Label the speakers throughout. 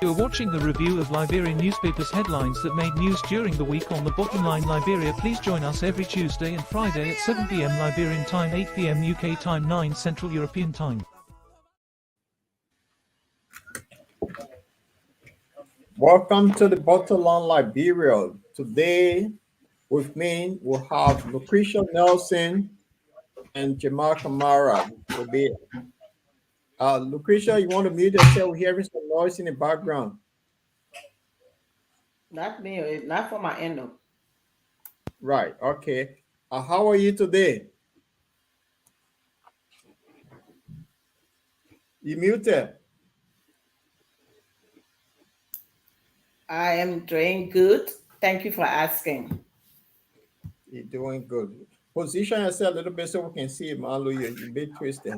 Speaker 1: You are watching the review of Liberian newspapers headlines that made news during the week on the Bottom Line Liberia. Please join us every Tuesday and Friday at 7 p.m. Liberian time, 8 p.m. UK time, 9 Central European time.
Speaker 2: Welcome to the Bottom Line Liberia. Today with me we'll have Lucretia Nelson and Jamal Kamara. Will be Lucretia, you want to mute yourself? We're hearing some noise in the background.
Speaker 3: Not me, not for my end though.
Speaker 2: Right, okay. How are you today? You muted.
Speaker 3: I am doing good. Thank you for asking.
Speaker 2: You're doing good. Position yourself a little bit so we can see it, Malu. You're a bit twisted.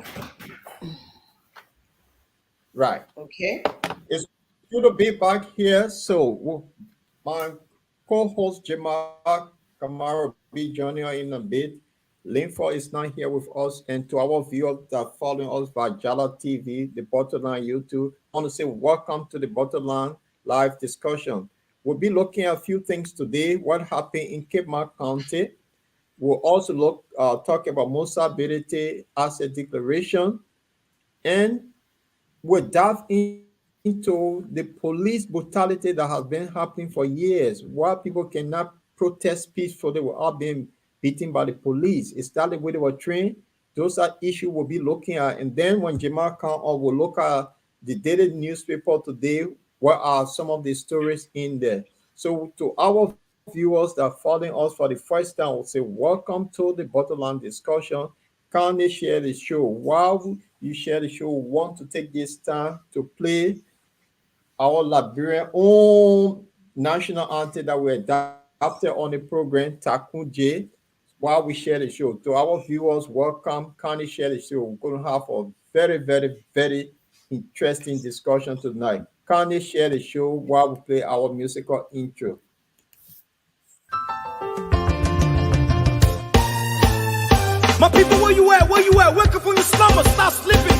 Speaker 2: Right.
Speaker 3: Okay.
Speaker 2: It's good to be back here. So my co-host Jamal Kamara will be joining us in a bit. Linford is not here with us. And to our viewers that are following us by Jala TV, the Bottom Line YouTube, I want to say welcome to the Bottom Line live discussion. We'll be looking at a few things today. What happened in Cape Mark County. We'll also talk about Musa Birite asset declaration. And we'll dive into the police brutality that has been happening for years, why people cannot protest peacefully without being beaten by the police. Is that the way they were trained? Those are issues we'll be looking at. And then when Jamal comes on, we'll look at the daily newspaper today. What are some of the stories in there? So to our viewers that are following us for the first time, we'll say welcome to the Bottom Line discussion. Kindly share the show. While you share the show, we want to take this time to play our Liberian own national anthem that we adapted on the program, Takun J, while we share the show. To our viewers, welcome. Kindly share the show. We're going to have a very, very, very interesting discussion tonight. Kindly share the show while we play our musical intro.
Speaker 4: My people, where you at? Where you at? Wake up from your slumber, stop sleeping.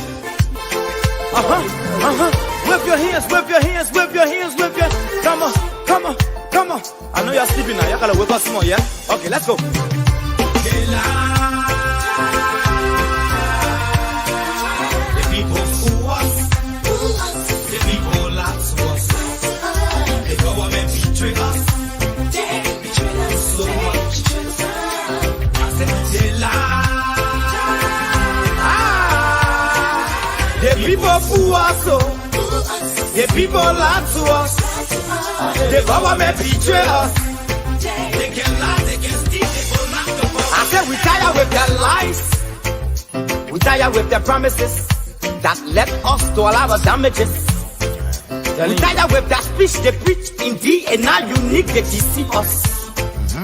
Speaker 4: Whip your hands, whip your hands, whip your hands, whip your. Come on, come on, come on. I know you're sleeping now. Y'all gotta wake up some more, yeah? Okay, let's go. The people fool us. The people lie to us. The government betray us. They betray us so much. I said they lie. The people fool us, the people lie to us, the government betray us. They can lie, they can steal, they will knock the ball. I said we tired with their lies, we tired with their promises that led us to all our damages. We tired with their speech they preach, indeed, and now unique they deceive us.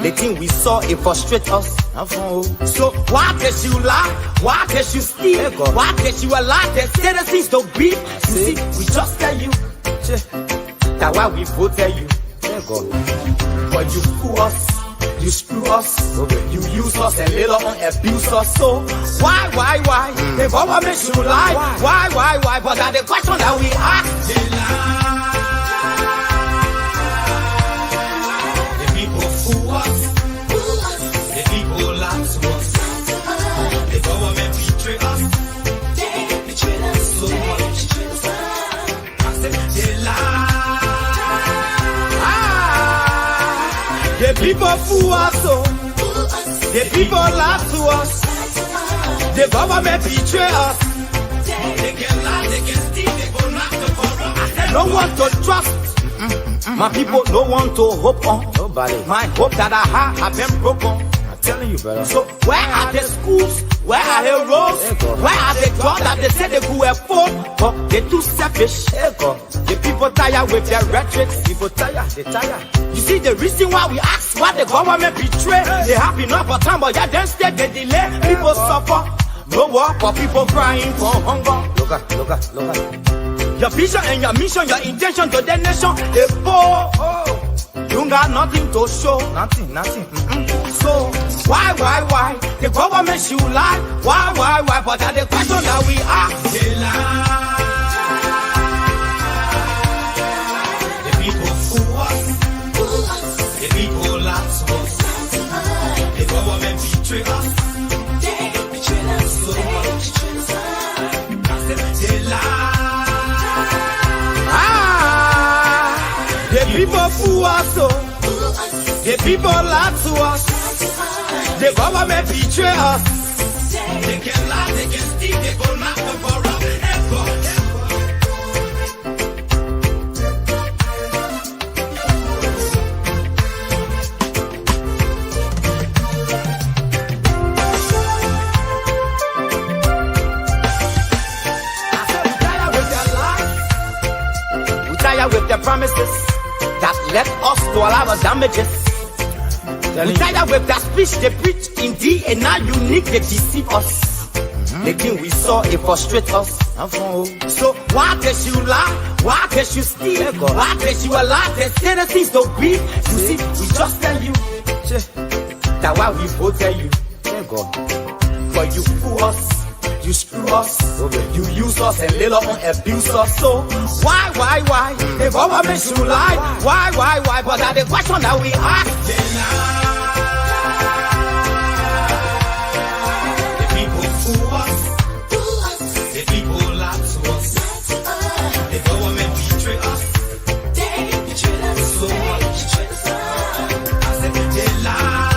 Speaker 4: The thing we saw, it frustrates us. So why can't you lie? Why can't you steal? Why can't you allow the citizens to be? You see, we just tell you that's why we voted you. But you fool us, you screw us, you use us and later on abuse us. So why? The government should lie. Why? But that's the question that we ask. They lie. The government betray us. They betray us so much. I said they lie. The people fool us, the people lie to us. The government betray us. They can lie, they can steal, they go knock the ball. I said no one to trust. My people, no one to hope on. Nobody. My hope that I have been broken. Telling you, brother. So where are the schools? Where are the roads? Where are the jobs that they say they could afford? But they're too selfish. The people tired with their rhetoric. People tired, they tired. You see the reason why we ask why the government betray. They have enough for time, but yeah, then instead they delay. People suffer. No work, but people crying for hunger. Look at. Your vision and your mission, your intention to the nation, they poor. You got nothing to show. Nothing. So why? The government should lie. Why? But that's the question that we ask. They lie. people fool us, oh. The people lie to us. The government betray us. They can lie, they can steal, they go knock the borrow.
Speaker 5: With the promises that let us do all our damages. We tired with that speech they preach indeed, and now unique they deceive us. The thing we saw it frustrate us. So why can't you lie? Why can't you steal? Why can't you allow the citizens to be? You see, we just tell you that why we both tell you. For you fool us. You screw us, you use us and later on abuse us. So why? The government should lie. Why? But that's the question that we ask.
Speaker 4: The people fool us. The people lie to us. The government betray us. They betray us so much. I said they lie.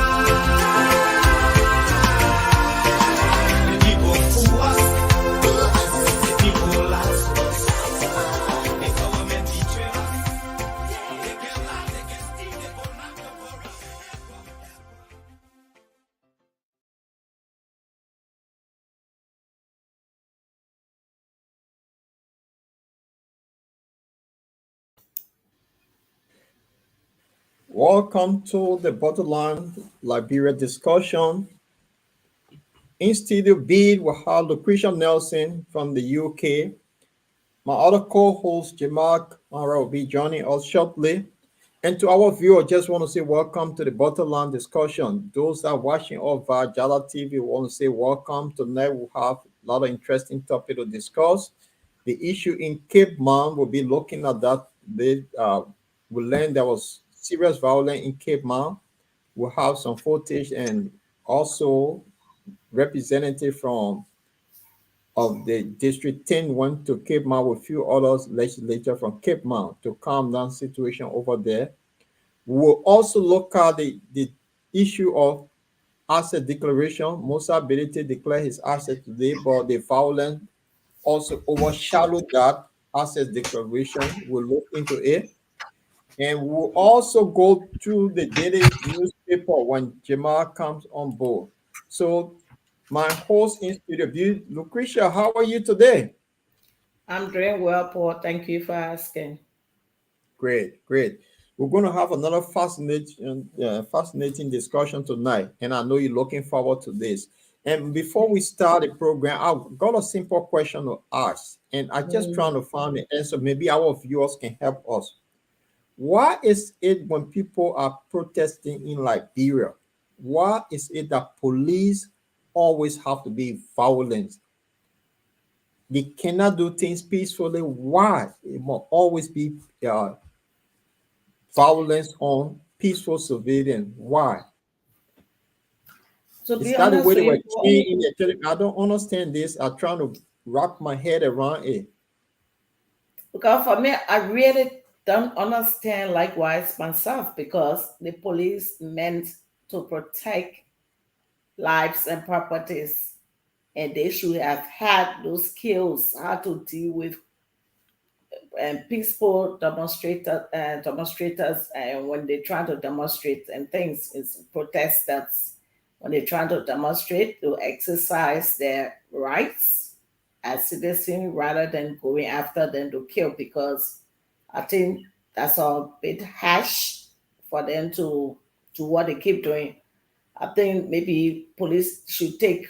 Speaker 2: Welcome to the Borderline Liberia discussion. In studio B, we have Lucretia Nelson from the UK. My other co-host, Jamark Mara, will be joining us shortly. And to our viewers, just want to say welcome to the Borderline discussion. Those that are watching us via Jala TV want to say welcome. Tonight we have a lot of interesting topic to discuss. The issue in Cape Man, we'll be looking at that. We learned there was serious violence in Cape Man. We'll have some footage and also representative from of the District 10 went to Cape Man with a few others legislators from Cape Man to calm down situation over there. We'll also look at the issue of asset declaration. Musa Bility declared his asset today, but the violence also overshadowed that asset declaration. We'll look into it. And we'll also go through the daily newspaper when Jamal comes on board. So my host in studio, Lucretia, how are you today?
Speaker 3: I'm doing well, Paul. Thank you for asking.
Speaker 2: Great. We're going to have another fascinating discussion tonight, and I know you're looking forward to this. And before we start the program, I've got a simple question to ask, and I'm just trying to find the answer. Maybe our viewers can help us. Why is it when people are protesting in Liberia, why is it that police always have to be violent? They cannot do things peacefully. Why? It must always be violence on peaceful civilians. Why?
Speaker 3: To
Speaker 2: Is
Speaker 3: be
Speaker 2: that the
Speaker 3: honest
Speaker 2: way they
Speaker 3: with
Speaker 2: were
Speaker 3: you,
Speaker 2: trained in the I don't understand this. I'm trying to wrap my head around it.
Speaker 3: because for me, I really don't understand likewise myself, because the police meant to protect lives and properties, and they should have had those skills how to deal with peaceful demonstrators, and when they try to demonstrate and things, it's protesters. When they try to demonstrate, to exercise their rights as citizens rather than going after them to kill, because I think that's a bit harsh for them to do what they keep doing. I think maybe police should take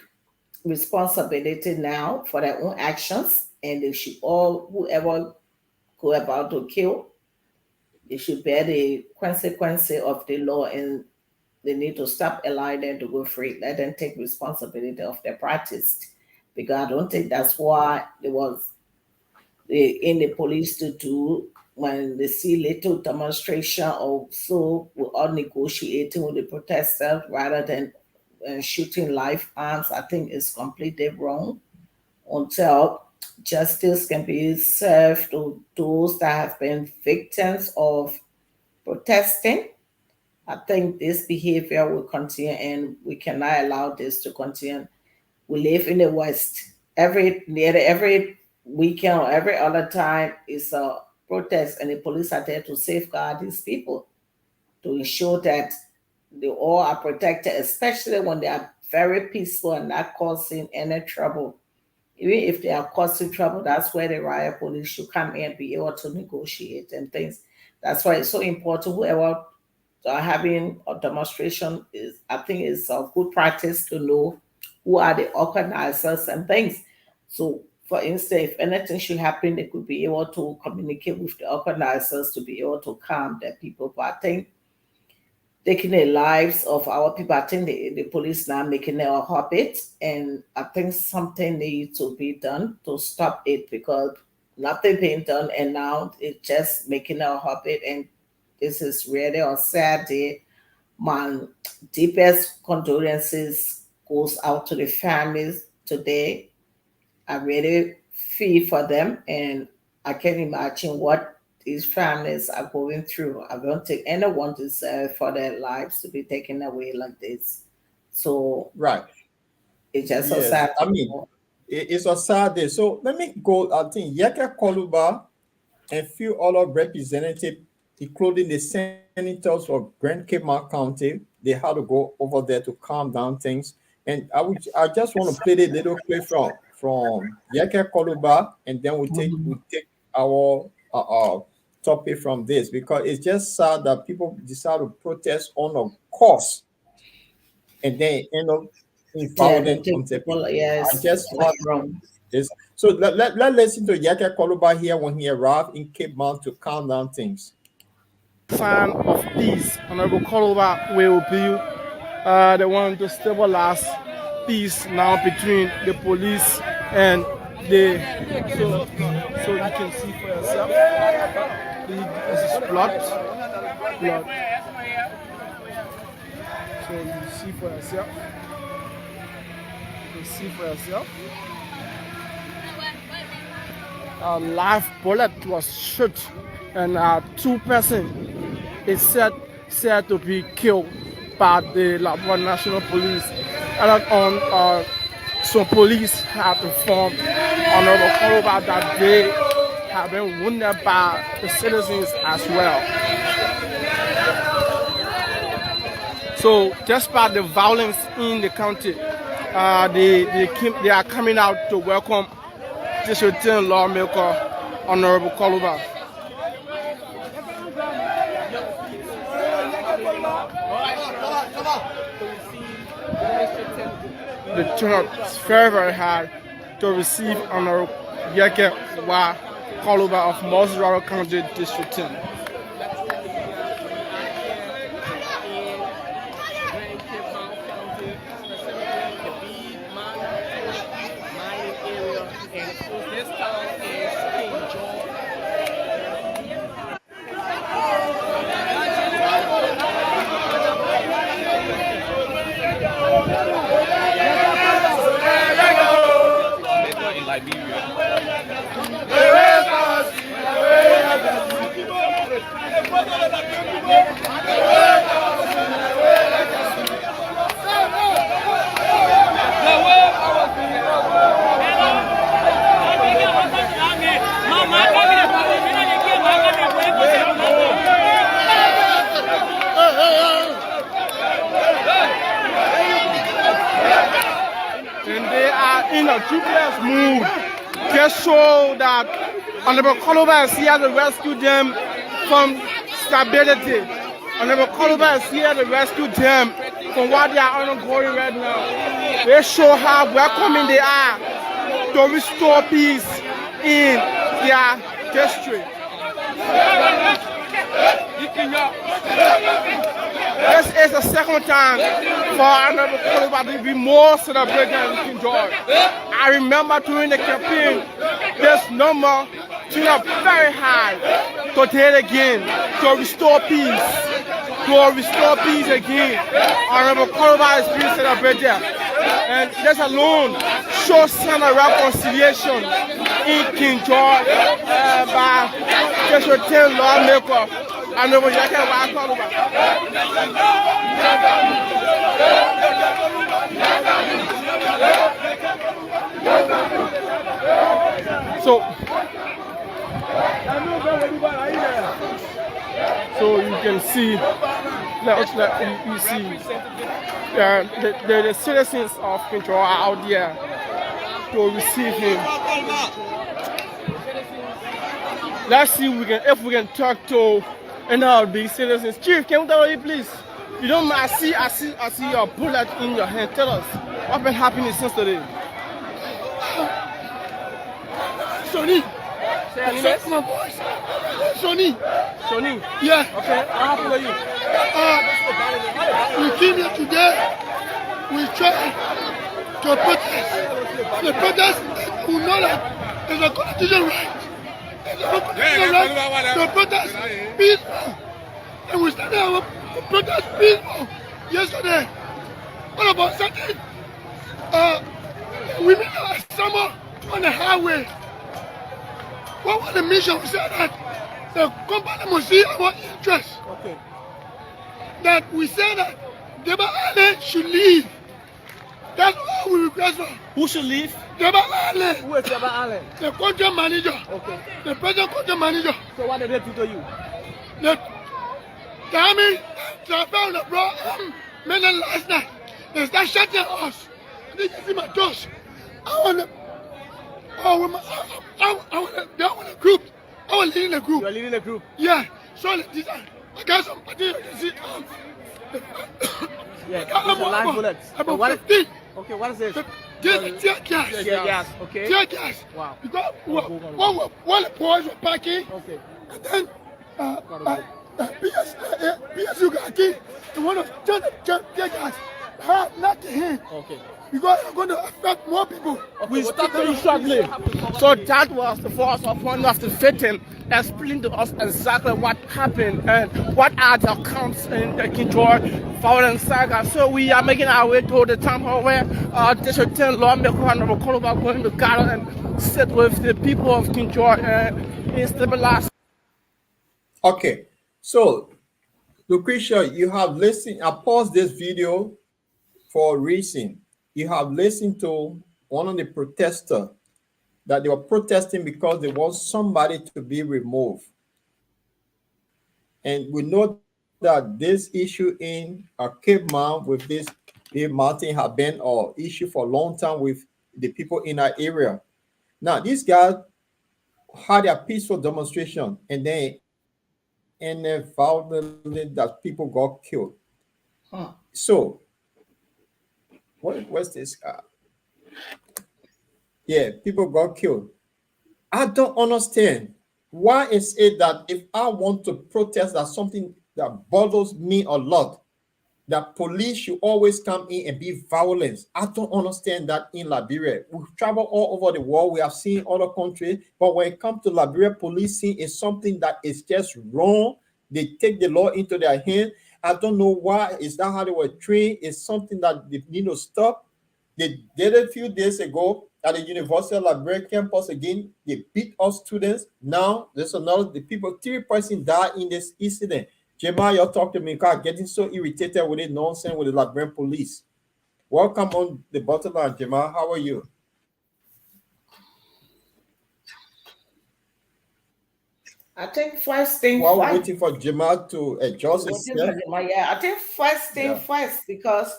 Speaker 3: responsibility now for their own actions, and they should all, whoever go about to kill, they should bear the consequence of the law, and they need to stop allowing them to go free. Let them take responsibility of their practice, because I don't think that's why it was in the police to do when they see little demonstration or so. We're all negotiating with the protesters rather than shooting live arms. I think it's completely wrong until justice can be served to those that have been victims of protesting. I think this behavior will continue, and we cannot allow this to continue. We live in the West. Every weekend or every other time is a protest, and the police are there to safeguard these people, to ensure that they all are protected, especially when they are very peaceful and not causing any trouble. Even if they are causing trouble, that's where the riot police should come in and be able to negotiate and things. That's why it's so important. Whoever are having a demonstration is, I think, it's a good practice to know who are the organizers and things. So, for instance, if anything should happen, they could be able to communicate with the organizers to be able to calm the people. But I think taking the lives of our people, I think the police now making it a habit, and I think something needs to be done to stop it, because nothing being done, and now it's just making it a habit, and this is really a sad day. My deepest condolences goes out to the families today. I really feel for them, and I can imagine what these families are going through. I don't think anyone deserves for their lives to be taken away like this. So
Speaker 2: Right.
Speaker 3: it's just a
Speaker 2: Yes.
Speaker 3: sad.
Speaker 2: I mean, it's a sad day. So let me go. I think Yeke Koluba and few other representatives, including the senators of Grand Cape Mount County, they had to go over there to calm down things. And I just want to play the little clip from Yeke Koluba, and then we take our topic from this, because it's just sad that people decide to protest on a cause and then end up in violent contempt.
Speaker 3: Yes,
Speaker 2: I just
Speaker 3: that's
Speaker 2: want
Speaker 3: wrong.
Speaker 2: this. So let's listen to Yeke Koluba here when he arrived in Cape Mount to calm down things.
Speaker 6: Sign of peace. Honorable Koluba will be the one to stabilize peace now between the police and the. So you can see for yourself. This is blood. So you see for yourself. You can see for yourself. A live bullet was shot, and 2 persons is said to be killed by the Labua National Police. And some police have informed Honorable Koluba that they have been wounded by the citizens as well. So despite the violence in the county, they are coming out to welcome District 10 lawmaker Honorable Koluba. The turnout is very, very high to receive Honorable Yeke Koluba of Mosraro County District 10. In a jubilant mood, just show that Honorable Koluba is here to rescue them from stability. Honorable Koluba is here to rescue them from what they are undergoing right now. They show how welcoming they are to restore peace in their district. This is the second time for Honorable Koluba to be more celebrated in King George. I remember during the campaign, this number turned up very high. Today again, to restore peace. To restore peace again. Honorable Koluba is being celebrated. And this alone shows sign of reconciliation in King George by District 10 lawmaker I know what you can't buy a call about. So you can see, you see, the citizens of Control are out there to receive him. Let's see if we can talk to any of these citizens. Chief, can you tell me, please? You don't mind, I see your bullet in your hand. Tell us what's been happening since today.
Speaker 7: Sonny.
Speaker 6: Say your name.
Speaker 7: My voice. Sonny.
Speaker 6: Sonny.
Speaker 7: Yeah.
Speaker 6: Okay. What happened to you?
Speaker 7: We came here today. We tried to protest. The protest, we know that there's a constitutional right. There's a constitutional right to protest peaceful. And we started our protest peaceful yesterday. All of a sudden, we met a summer on the highway. What was the mission? We said that the company must see our interest.
Speaker 6: Okay.
Speaker 7: That we said that Deba Allen should leave. That's what we request for.
Speaker 6: Who should leave?
Speaker 7: Deba Allen,
Speaker 6: Who is Deba Allen?
Speaker 7: the contract manager,
Speaker 6: Okay.
Speaker 7: the president contract manager.
Speaker 6: So what did they do to you?
Speaker 7: The army found the bro men last night. They start shutting us. They can see my doors. I want to. They want a group. I was leading the group.
Speaker 6: You are leading the group.
Speaker 7: Yeah. So this I got some material. You see,
Speaker 6: Yeah. It's a live bullet.
Speaker 7: About
Speaker 6: What is-
Speaker 7: 15.
Speaker 6: Okay. What is this?
Speaker 7: Tear gas.
Speaker 6: Tear gas. Okay.
Speaker 7: Tear gas.
Speaker 6: Wow.
Speaker 7: Because one the boys were packing,
Speaker 6: Okay.
Speaker 7: and then PSU got killed. And one of tear gas. Not to him.
Speaker 6: Okay.
Speaker 7: Because it's going to affect more people.
Speaker 6: We start to you shortly. So that was the force of one of the victims explaining to us exactly what happened and what are the accounts in the Control violence saga. So we are making our way to the town hall where District 10 lawmaker Honorable Koloba going to gather and sit with the people of Control and stabilize.
Speaker 2: Okay, so Lucretia, you have listened. I paused this video for a reason. You have listened to one of the protesters that they were protesting because they want somebody to be removed. And we know that this issue in Cape Mount with this Dave Martin have been an issue for a long time with the people in that area. Now, these guys had a peaceful demonstration and then violently that people got killed. So, what's this? Yeah, people got killed. I don't understand. Why is it that if I want to protest that something that bothers me a lot, that police should always come in and be violent? I don't understand that in Liberia. We travel all over the world. We have seen other countries, but when it comes to Liberia, policing is something that is just wrong. They take the law into their hand. I don't know why. Is that how they were trained? It's something that they need to stop. They did it a few days ago at the University of Liberia campus again. They beat us students. Now there's another. The people, 3 persons died in this incident. Jamal, you talk to me because I'm getting so irritated with it nonsense with the Liberian police. Welcome on the bottom line, Jamal. How are you?
Speaker 3: I think first thing
Speaker 2: While
Speaker 3: first.
Speaker 2: waiting for Jamal to adjust himself.
Speaker 3: Yeah, I think first thing first, because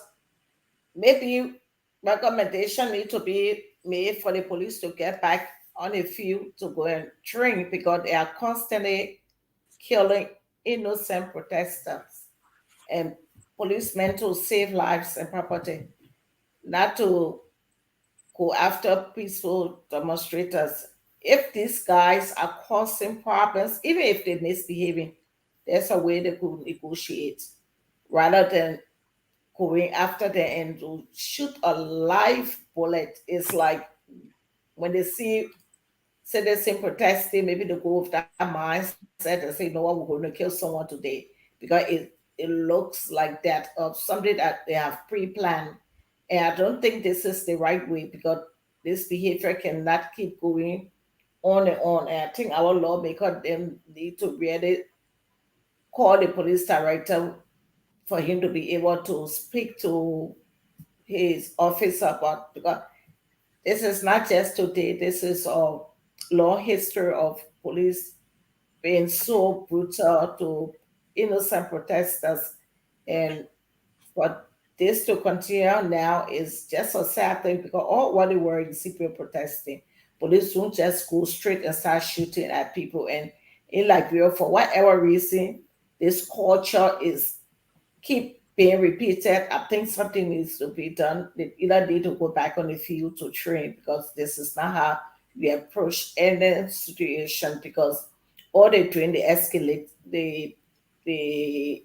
Speaker 3: maybe recommendation need to be made for the police to get back on the field to go and train, because they are constantly killing innocent protesters and policemen to save lives and property, not to go after peaceful demonstrators. If these guys are causing problems, even if they're misbehaving, there's a way they could negotiate rather than going after them and to shoot a live bullet. It's like when they see citizens protesting, maybe they go with that mindset and say, no, we're going to kill someone today, because it looks like that of something that they have pre-planned. And I don't think this is the right way, because this behavior cannot keep going on and on. And I think our lawmakers them need to really call the police director for him to be able to speak to his officer about, because this is not just today, this is a long history of police being so brutal to innocent protesters. And for this to continue now is just a sad thing, because all what they were in CPO protesting, police don't just go straight and start shooting at people. And in Liberia, for whatever reason, this culture is keep being repeated. I think something needs to be done. They either need to go back on the field to train, because this is not how we approach any situation, because all they're doing, they escalate the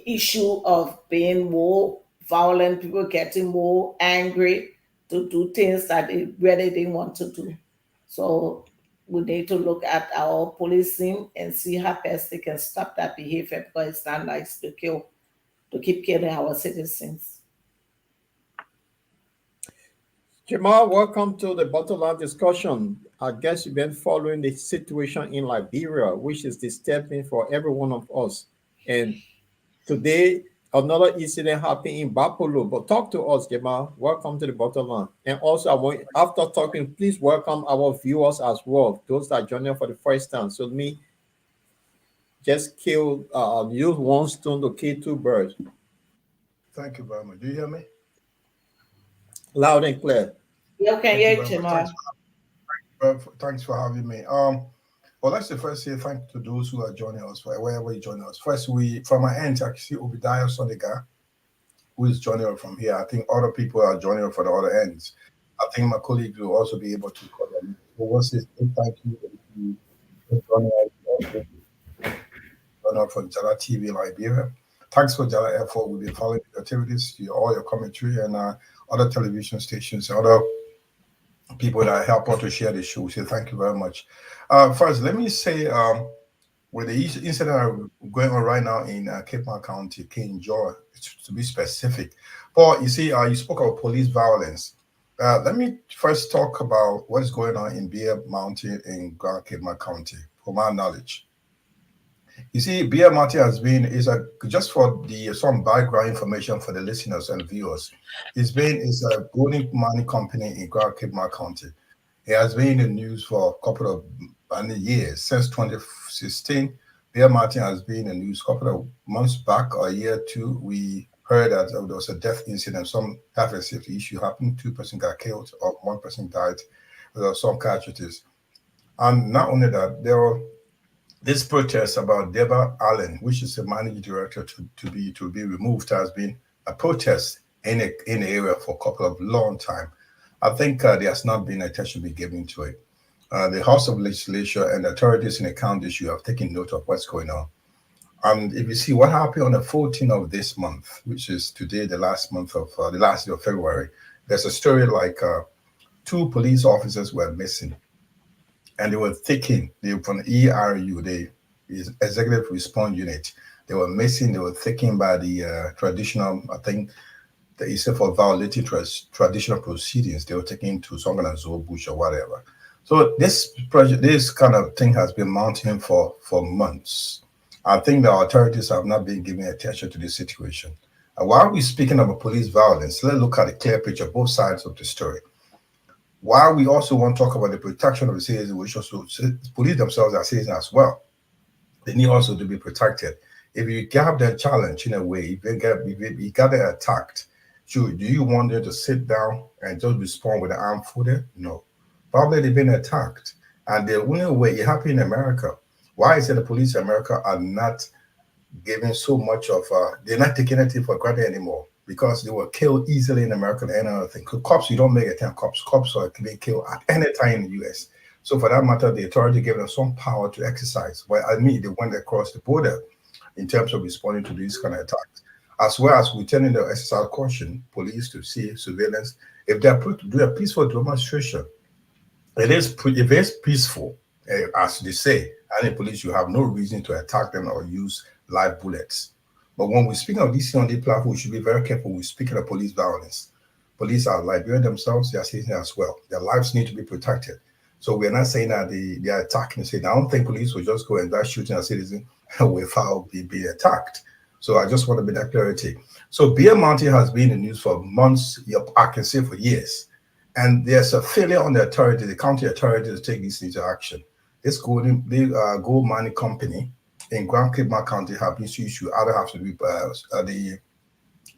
Speaker 3: issue of being more violent, people getting more angry to do things that they really didn't want to do. So we need to look at our policing and see how best they can stop that behavior, because it's not nice to keep killing our citizens.
Speaker 2: Jamal, welcome to the bottom line discussion. I guess you've been following the situation in Liberia, which is disturbing for every one of us. And today, another incident happened in Bapolo. But talk to us, Jamal. Welcome to the bottom line. And also, after talking, please welcome our viewers as well, those that are joining for the first time. So me just use one stone to kill two birds.
Speaker 8: Thank you very much. Do you hear me?
Speaker 2: Loud and clear.
Speaker 3: You can hear you, Jamal.
Speaker 8: Thanks for having me. Well, let's first say thank you to those who are joining us, wherever you join us. First, from my end, I see Obadiah Soniga, who is joining us from here. I think other people are joining us for the other ends. I think my colleagues will also be able to call them. So we'll say thank you for joining us for Jala TV Liberia. Thanks for Jala effort. We'll be following your activities, all your commentary, and other television stations, other people that help out to share the show. So thank you very much. First, let me say, with the incident going on right now in Cape Mal County, King George, to be specific. Paul, you see, you spoke about police violence. Let me first talk about what is going on in Bear Mountain in Cape Mal County, from my knowledge. You see, Bear Mountain has been, just for some background information for the listeners and viewers, it's a golden mining company in Cape Mal County. It has been in the news for a couple of years. Since 2016, Bear Mountain has been in the news. A couple of months back, or a year or two, we heard that there was a death incident, some health and safety issue happened. 2 persons got killed, or 1 person died. There were some casualties. And not only that, there were this protest about Deborah Allen, which is the managing director to be removed, has been a protest in the area for a couple of long time. I think there has not been attention being given to it. The House of Legislature and authorities in the county issue have taken note of what's going on. And if you see what happened on the 14th of this month, which is today, the last day of February, there's a story like 2 police officers were missing. And they were taken, from ERU, the Executive Response Unit. They were missing, they were taken by the traditional, I think, they said for violating traditional proceedings, they were taken to some kind of zoo bush or whatever. So this kind of thing has been mounting for months. I think the authorities have not been giving attention to this situation. And while we're speaking about police violence, let's look at the clear picture, both sides of the story. While we also want to talk about the protection of the citizens, which also police themselves are citizens as well. They need also to be protected. If you have that challenge in a way, if you get attacked, do you want them to sit down and just respond with an armed force? No. Probably they've been attacked. And the only way it happened in America, why is it the police in America are not giving so much of, they're not taking anything for granted anymore? Because they were killed easily in America and another thing. Cops, you don't make a time cops. Cops are being killed at any time in the U.S. So for that matter, the authority gave them some power to exercise. Well, I mean, they went across the border in terms of responding to these kind of attacks. As well as returning the exercise caution, police to see surveillance. If they're put to do a peaceful demonstration, if it's peaceful, as they say, any police, you have no reason to attack them or use live bullets. But when we speak of this on the platform, we should be very careful. We're speaking of police violence. Police are Liberian themselves, they are citizens as well. Their lives need to be protected. So we're not saying that they are attacking the city. I don't think police will just go and start shooting a citizen without being attacked. So I just want to make that clarity. So Bear Mountain has been in the news for months, I can say for years. And there's a failure on the authority, the county authority, to take this into action. This gold mining company in Grand Cape County have been issued. Other have to be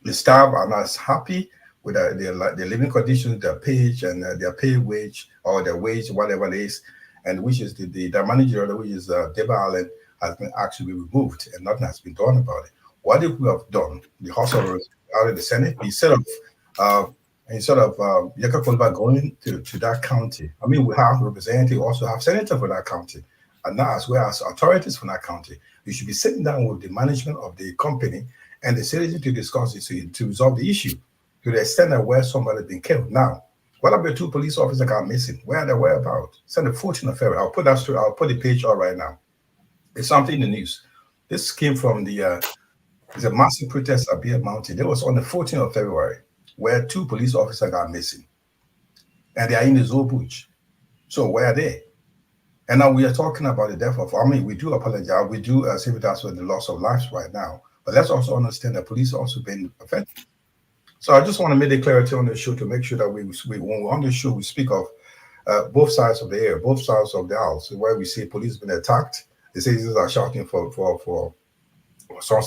Speaker 8: the staff are not happy with their living conditions, their pay and their pay wage or their wage, whatever it is, and which is the manager, which is Deba Allen, has been actually removed, and nothing has been done about it. What if we have done? The House of the Senate, instead of Yaka Kolba going to that county. I mean, we have representatives, also have senators for that county, and now as well as authorities for that county. You should be sitting down with the management of the company and the citizen to discuss it to resolve the issue to the extent that where somebody has been killed. Now, what about the 2 police officers that are missing? Where are they? Whereabouts? Send the 14th of February. I'll put the page out right now. It's something in the news. This came from the massive protest at Bear Mountain. It was on the 14th of February where 2 police officers got missing. And they are in the Zoo Bush. So where are they? And now we are talking about the death of, we do apologize. We do sympathize with the loss of lives right now. But let's also understand that police also been affected. So I just want to make the clarity on the show to make sure that when we're on the show, we speak of both sides of the air, both sides of the house, where we see police been attacked. The citizens are shouting for some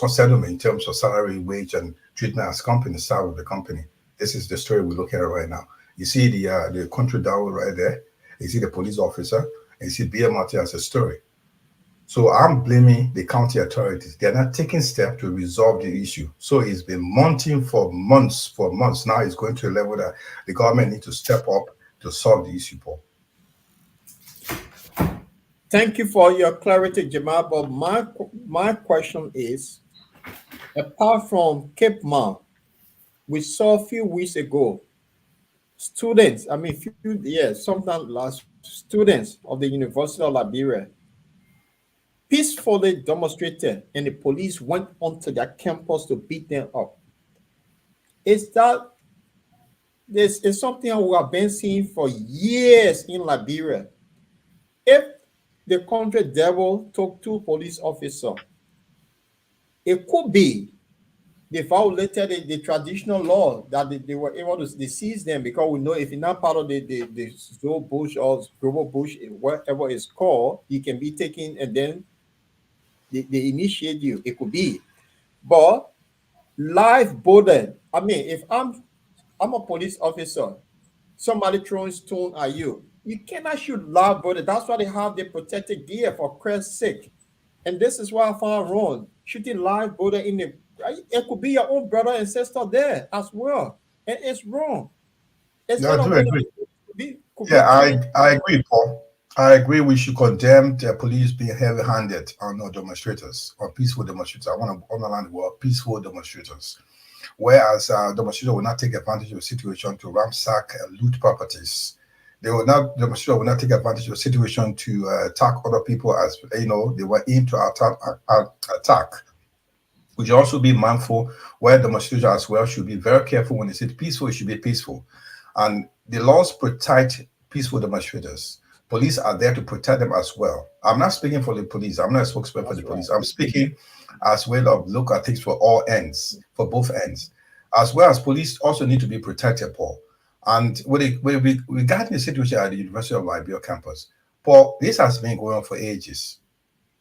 Speaker 8: settlement in terms of salary, wage, and treatment as company, side of the company. This is the story we're looking at right now. You see the country down right there. You see the police officer, and you see Bear Mountain as a story. So I'm blaming the county authorities. They're not taking steps to resolve the issue. So it's been mounting for months. Now it's going to a level that the government needs to step up to solve the issue, Paul.
Speaker 2: Thank you for your clarity, Jamal. But my question is, apart from Cape Mount, we saw a few weeks ago, students of the University of Liberia peacefully demonstrated, and the police went onto their campus to beat them up. This is something we have been seeing for years in Liberia. If the country devil took 2 police officers, it could be they violated the traditional law that they were able to seize them, because we know if you're not part of the Zoo Bush or Global Bush, whatever it's called, you can be taken and then they initiate you. It could be. But live bullet, if I'm a police officer, somebody throwing stone at you, you cannot shoot live bullet. That's why they have the protective gear, for Christ's sake. And this is why I found wrong. Shooting live bullet it could be your own brother and sister there as well. And it's wrong.
Speaker 8: I do agree. I agree, Paul. I agree we should condemn the police being heavy-handed on our demonstrators, or peaceful demonstrators. I want to underline the word peaceful demonstrators. Whereas demonstrators will not take advantage of the situation to ransack and loot properties. Demonstrators will not take advantage of the situation to attack other people as they were aimed to attack. We should also be mindful where demonstrators as well should be very careful when they say peaceful, it should be peaceful. And the laws protect peaceful demonstrators. Police are there to protect them as well. I'm not speaking for the police. I'm not a spokesman for the police. I'm speaking as well of look at things for all ends, for both ends. As well as police also need to be protected, Paul. And regarding the situation at the University of Liberia campus, Paul, this has been going on for ages.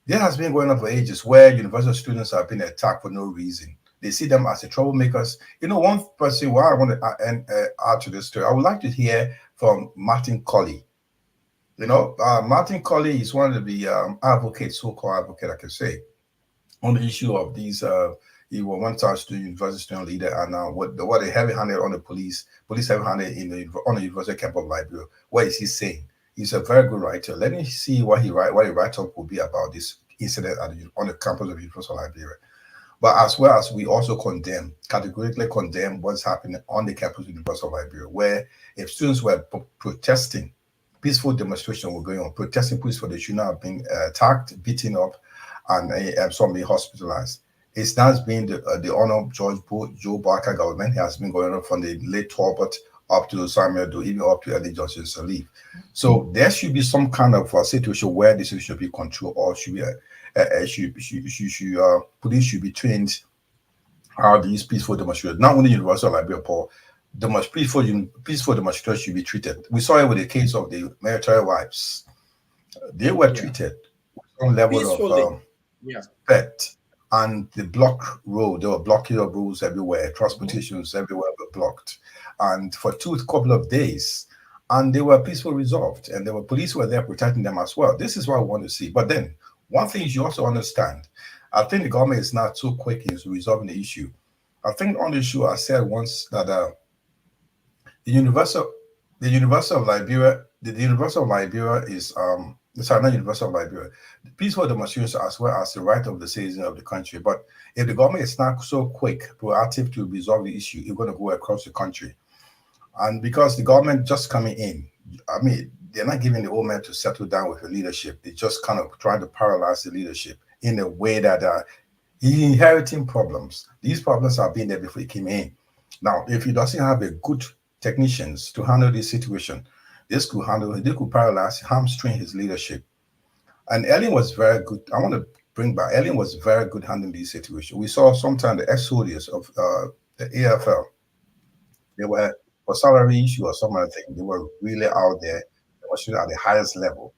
Speaker 8: This has been going on for ages where university students have been attacked for no reason. They see them as the troublemakers. One person, I want to add to this story, I would like to hear from Martin Colley. Martin Colley is one of the advocates, so-called advocate, I can say, on the issue of these. He was one time university student leader, and what they heavy-handed on the police heavy-handed on the university campus of Liberia. What is he saying? He's a very good writer. Let me see what he write-up will be about this incident on the campus of the University of Liberia. But as well as we also categorically condemn what's happening on the campus of the University of Liberia, where if students were protesting, peaceful demonstration were going on, protesting peacefully, they should not have been attacked, beaten up, and some being hospitalized. It's not been the honor of Joe Barker government. It has been going on from the late Talbot up to Samuel Doe, even up to Eddie Johnson Sirleaf. So there should be some kind of situation where this should be controlled, or should be police should be trained how these peaceful demonstrators, not only University of Liberia, Paul, the most peaceful demonstrators should be treated. We saw it with the case of the military wives. They were treated with some level of respect, and the block road, there were blockade of roads everywhere, transportations everywhere were blocked, and for a couple of days, and they were peacefully resolved, and there were police were there protecting them as well. This is what I want to see. But then one thing you also understand, I think the government is not so quick in resolving the issue. I think on the issue I said once that the University of Liberia is sorry, not University of Liberia. The peaceful demonstrations as well as the right of the citizens of the country. But if the government is not so quick, proactive to resolve the issue, it's going to go across the country. And because the government just coming in, I mean, they're not giving the old man to settle down with the leadership. They just kind of trying to paralyze the leadership in a way that he's inheriting problems. These problems have been there before he came in. Now, if he doesn't have a good technicians to handle this situation, they could paralyze, hamstring his leadership. And Ellen was very good. I want to bring back, Ellen was very good handling this situation. We saw sometimes the ex-soldiers of the AFL, they were, for salary issue or some other thing, they were really out there, demonstrating at the highest level.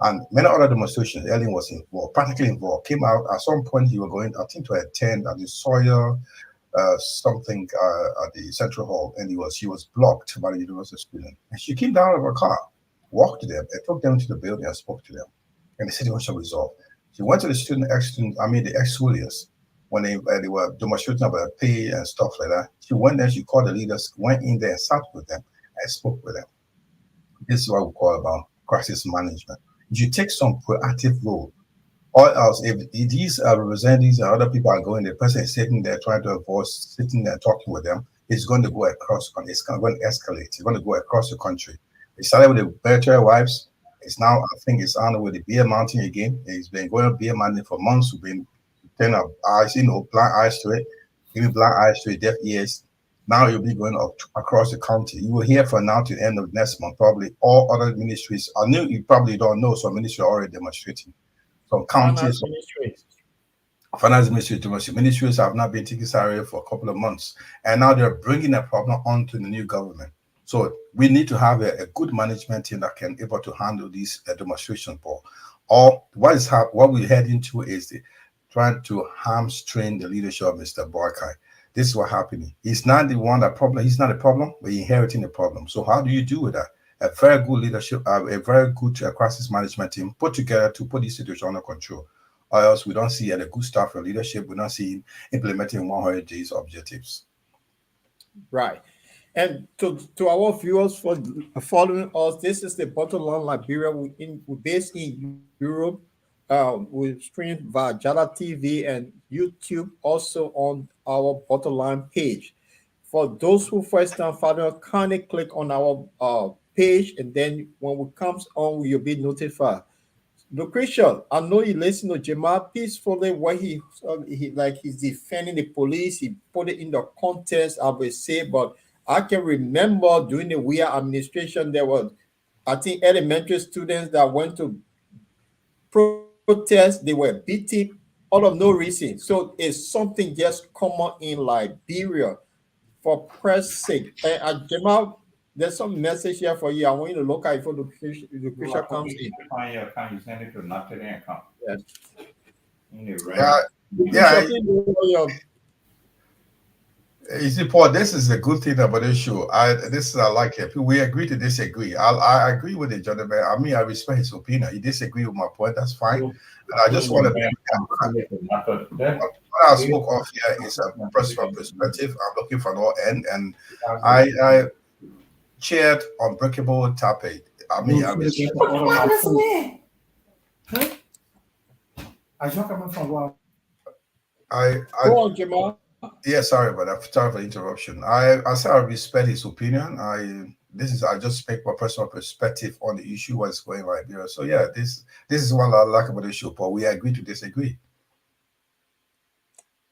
Speaker 8: And many other demonstrations, Ellen was involved, practically involved, came out at some point, he was going, I think, to attend at the Sawyer something at the Central Hall, and she was blocked by the university student. And she came down of her car, walked to them, and took them to the building and spoke to them. And the situation was resolved. She went to the ex-soldiers, when they were demonstrating about pay and stuff like that. She went there, she called the leaders, went in there and sat with them and spoke with them. This is what we call about crisis management. You take some proactive role, or else if these representatives and other people are going, the person is sitting there trying to avoid sitting there talking with them, it's going to go across, it's going to escalate, it's going to go across the country. It started with the military wives, it's now, I think it's on with the beer mountain again. It's been going on beer mountain for months. We've been turning up eyes, blind eyes to it, giving blind eyes to it, deaf ears. Now you'll be going up across the country. You will hear from now to the end of next month, probably all other ministries. I know you probably don't know, some ministries are already demonstrating. Some counties, finance ministries have not been taking salary for a couple of months. And now they're bringing a problem onto the new government. So we need to have a good management team that can able to handle these demonstrations. Or what we head into is trying to hamstring the leadership of Mr. Boakai. This is what happening. He's not the one that problem. He's not a problem, but he's inheriting the problem. So how do you do with that? A very good leadership, a very good crisis management team put together to put this situation under control. Or else we don't see a good staff for leadership. We don't see implementing 100 days objectives.
Speaker 2: Right. And to our viewers for following us, this is the Bottom Line Liberia. We're based in Europe. We stream via Jala TV and YouTube, also on our Bottom Line page. For those who first time follow, kindly click on our page, and then when it comes on, you'll be notified. Lucretia, I know you listen to Jamal peacefully where he's defending the police. He put it in the context, I will say, but I can remember during the WIA administration, there was, I think, elementary students that went to protest. They were beaten out of no reason. So it's something just common in Liberia, for press sake. Jamal, there's some message here for you. I want you to look at it before Lucretia comes in.
Speaker 9: Find your account, you send it to not today account.
Speaker 8: Yeah. You see, Paul, this is a good thing about this show. I like it. We agree to disagree. I agree with the gentleman. I mean, I respect his opinion. He disagrees with my point. That's fine. And I just want to what I spoke of here is a personal perspective. I'm looking for no end, and I cheered Unbreakable Tape. I mean, I respect.
Speaker 2: Go on, Jamal.
Speaker 8: Yeah, sorry about that. Sorry for the interruption. I say I respect his opinion. I just speak my personal perspective on the issue, what's going on here. So yeah, this is what I like about the show, but we agree to disagree.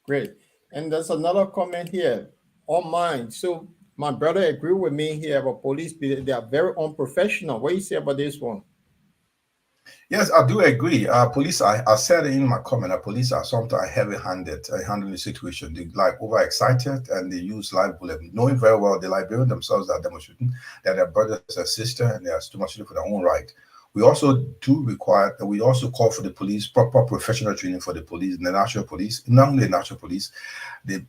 Speaker 2: Great. And there's another comment here on mine. So my brother agree with me here about police. They are very unprofessional. What do you say about this one?
Speaker 8: Yes, I do agree. Police, I said in my comment, police are sometimes heavy-handed handling the situation. They like overexcited and they use live bullet, knowing very well the Liberians themselves are demonstrating that their brothers and sisters and they are demonstrating for their own right. We also we also call for the police proper professional training for the police, the national police, not only the national police, the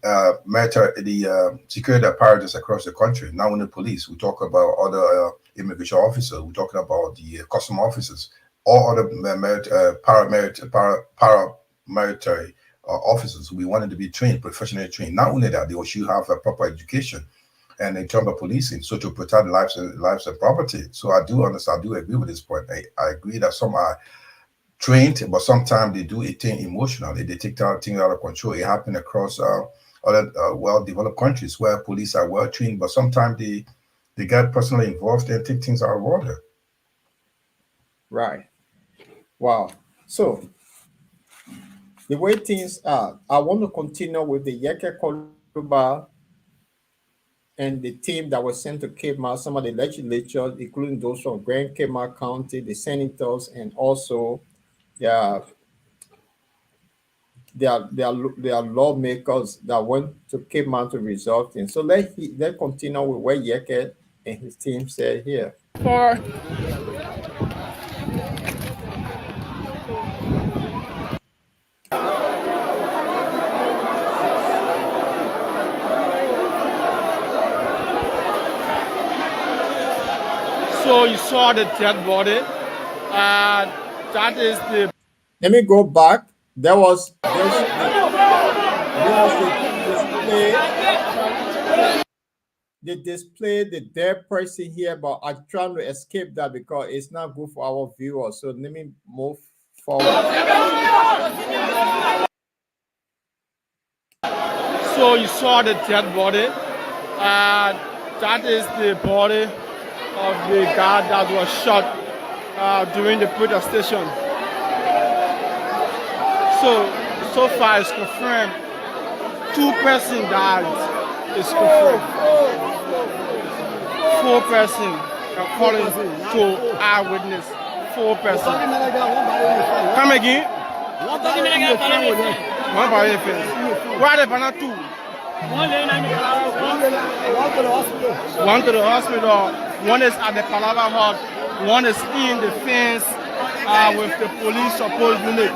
Speaker 8: security apparatus across the country, not only police. We talk about other immigration officers. We're talking about the custom officers, all other paramilitary officers. We wanted to be trained, professionally trained. Not only that, they should have a proper education and in terms of policing, so to protect lives and property. So I do understand, I do agree with this point. I agree that some are trained, but sometimes they do it emotionally. They take things out of control. It happens across other well-developed countries where police are well trained, but sometimes they get personally involved and take things out of order.
Speaker 2: Right. Wow. So the way things are, I want to continue with the Yeke Koluba and the team that was sent to Cape Mount, some of the legislatures, including those from Grand Cape Mount County, the senators, and also their lawmakers that went to Cape Mount to resolve things. So let's continue with what Yeke and his team said here.
Speaker 6: So you saw the dead body. That is the.
Speaker 2: Let me go back. There was the display the dead person here, but I'm trying to escape that because it's not good for our viewers. So let me move forward.
Speaker 6: So you saw the dead body. That is the body of the guy that was shot during the protestation. So far it's confirmed 2 persons died. It's confirmed 4 persons according to eyewitness. 4 persons. Come again? One by fence. Why are they 2? One to the hospital. One is at the Palava Hut. One is in the fence with the police support unit.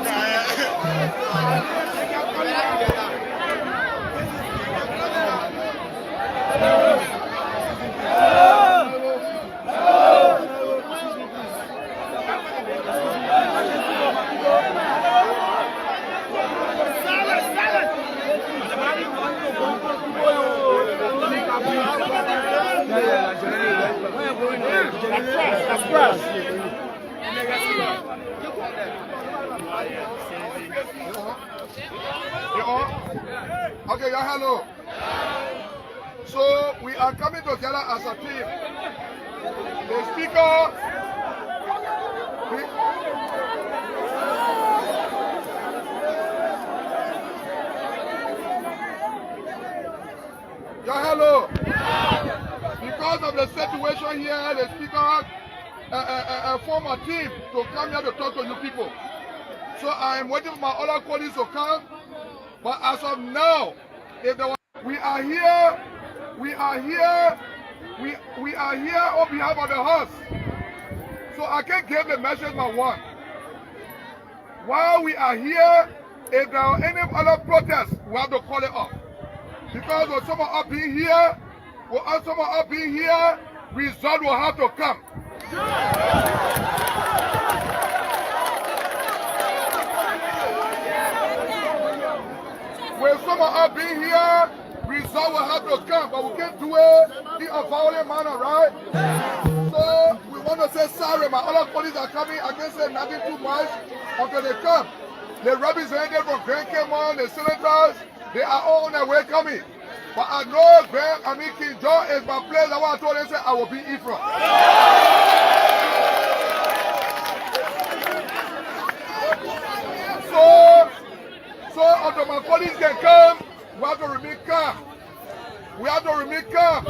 Speaker 7: Okay, hello. So we are coming together as a team. The speaker. Hello. Because of the situation here, the speaker formed a team to come here to talk to you people. So I am waiting for my other colleagues to come. But as of now, if there was, we are here on behalf of the house. So I can give the message my one. While we are here, if there are any other protests, we have to call it off. Because with someone up being here, result will have to come. When someone up being here, result will have to come, but we can't do it in a violent manner, right? So we want to say sorry. My other colleagues are coming. I can't say nothing too much until they come. The representatives from Grand Cape Mount, the senators, they are all on their way coming. But I know King John is my place. I want to tell them, say, I will be Ephraim. So until my colleagues can come, we have to remain calm.
Speaker 6: We have to remain calm.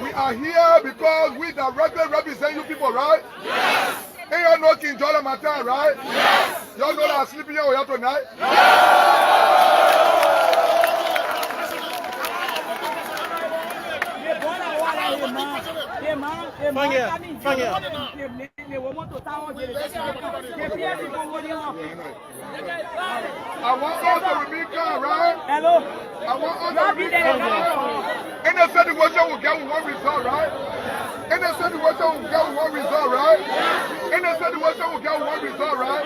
Speaker 6: We are here because we directly represent you people, right? Yes. And you know King John Martin, right? Yes. You all know that I'm sleeping here tonight? I want us to remain calm, right? Hello. I want us to remain calm. Any situation will get one result, right? Any situation will get one result, right? Any situation will get one result, right?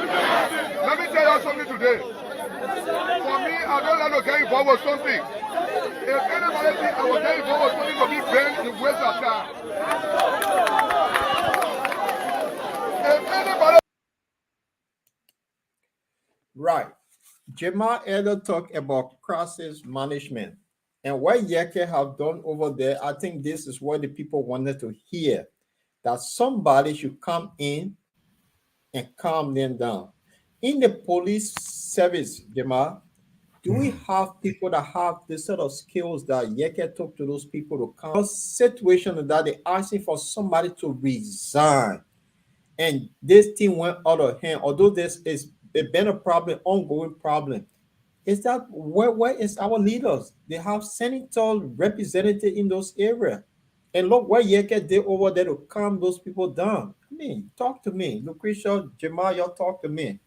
Speaker 6: Let me tell you something today. For me, I don't like to get involved with something. If anybody think I will get involved with something to be banned, you waste of time. If anybody...
Speaker 2: Right. Jamal Elder talked about crisis management. And what Yeke have done over there, I think this is what the people wanted to hear. That somebody should come in and calm them down. In the police service, Jamal, do we have people that have this sort of skills that Yeke talk to those people to come? A situation that they're asking for somebody to resign. And this thing went out of hand, although this is been a problem, ongoing problem. Is that where is our leaders? They have senators represented in those areas. And look what Yeke did over there to calm those people down. I mean, talk to me. Lucretia, Jamal, y'all talk to me.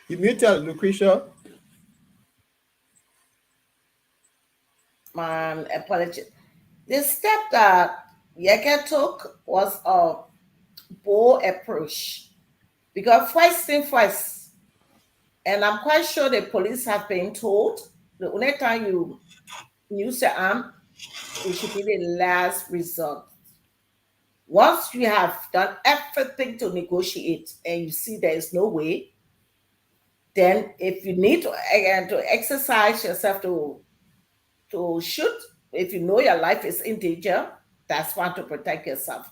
Speaker 2: You muted, Lucretia.
Speaker 3: Apology. The step that Yeke took was a bold approach. Because first thing first, and I'm quite sure the police have been told, the only time you use your arm, it should be the last resort. Once you have done everything to negotiate and you see there is no way, then if you need to exercise yourself to shoot, if you know your life is in danger, that's one to protect yourself.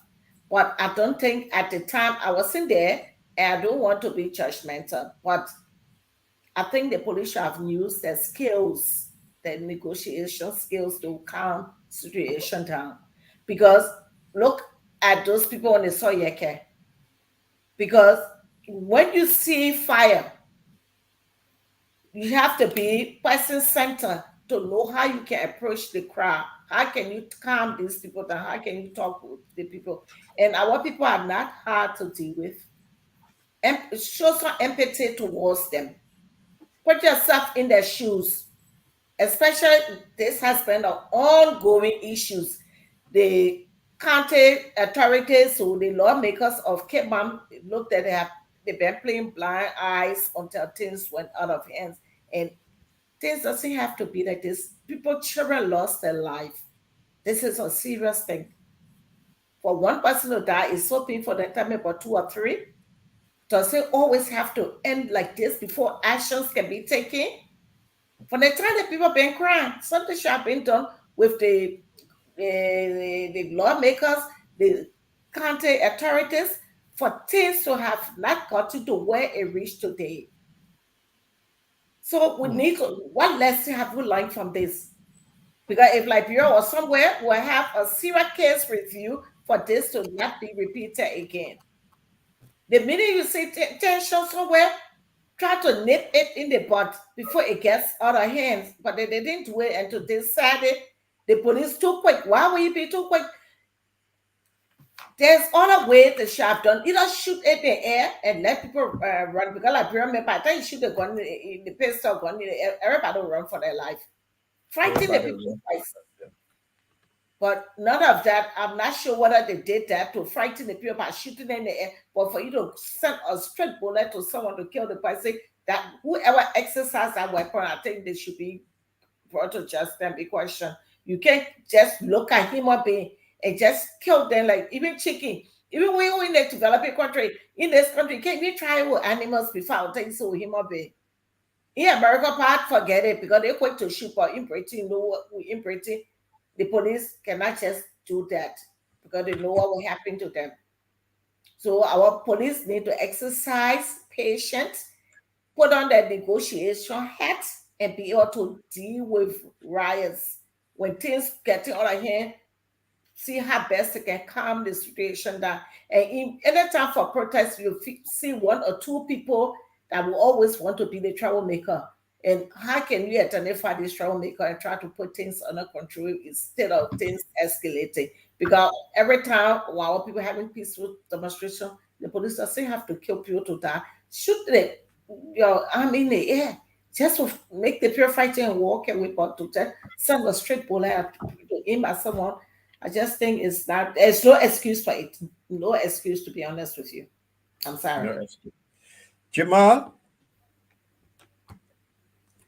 Speaker 3: But I don't think at the time I wasn't there, and I don't want to be judgmental, but I think the police should have used their skills, their negotiation skills to calm situation down. Because look at those people when they saw Yeke. Because when you see fire, you have to be person-centered to know how you can approach the crowd. How can you calm these people down? How can you talk with the people? And our people are not hard to deal with. And show some empathy towards them. Put yourself in their shoes. Especially this has been an ongoing issues. The county authorities, so the lawmakers of Cape Mount looked at they've been playing blind eyes until things went out of hands. And things doesn't have to be like this. Children lost their life. This is a serious thing. For one person to die is so painful that time about 2 or 3. Does it always have to end like this before actions can be taken? For the time that people have been crying, something should have been done with the lawmakers, the county authorities, for things to have not gotten to where it reached today. So we need to, what lesson have we learned from this? Because if Liberia or somewhere, we'll have a serious case review for this to not be repeated again. The minute you see tension somewhere, try to nip it in the bud before it gets out of hands. But they didn't wait until they decided the police too quick. Why will you be too quick? There's other ways they should have done. Either shoot in the air and let people run. Because Liberia, by the time you shoot the gun, the pistol gun, everybody will run for their life. Frighten the people. But none of that, I'm not sure whether they did that to frighten the people by shooting in the air, but for you to send a straight bullet to someone to kill the person, that whoever exercised that weapon, I think they should be brought to justice and be questioned. You can't just look at human being and just kill them like even chicken. Even when you're in the developing country, in this country, can't we try with animals before things so human being? In America part, forget it, because they're quick to shoot for inbreeding, know what we inbreeding. The police cannot just do that because they know what will happen to them. So our police need to exercise patience put on their negotiation hat and be able to deal with riots when things getting out of hand. See how best they can calm the situation down. And in any time for protest, you see one or two people that will always want to be the troublemaker. And how can you identify this troublemaker and try to put things under control instead of things escalating? Because every time while people having peaceful demonstration, the police are saying have to kill people to die. Shoot your arm in the air just to make the pure fighting and walk away, but to just send a straight bullet to aim at someone. I just think it's not, there's no excuse for it. No excuse, to be honest with you. I'm sorry.
Speaker 2: No excuse. Jamal,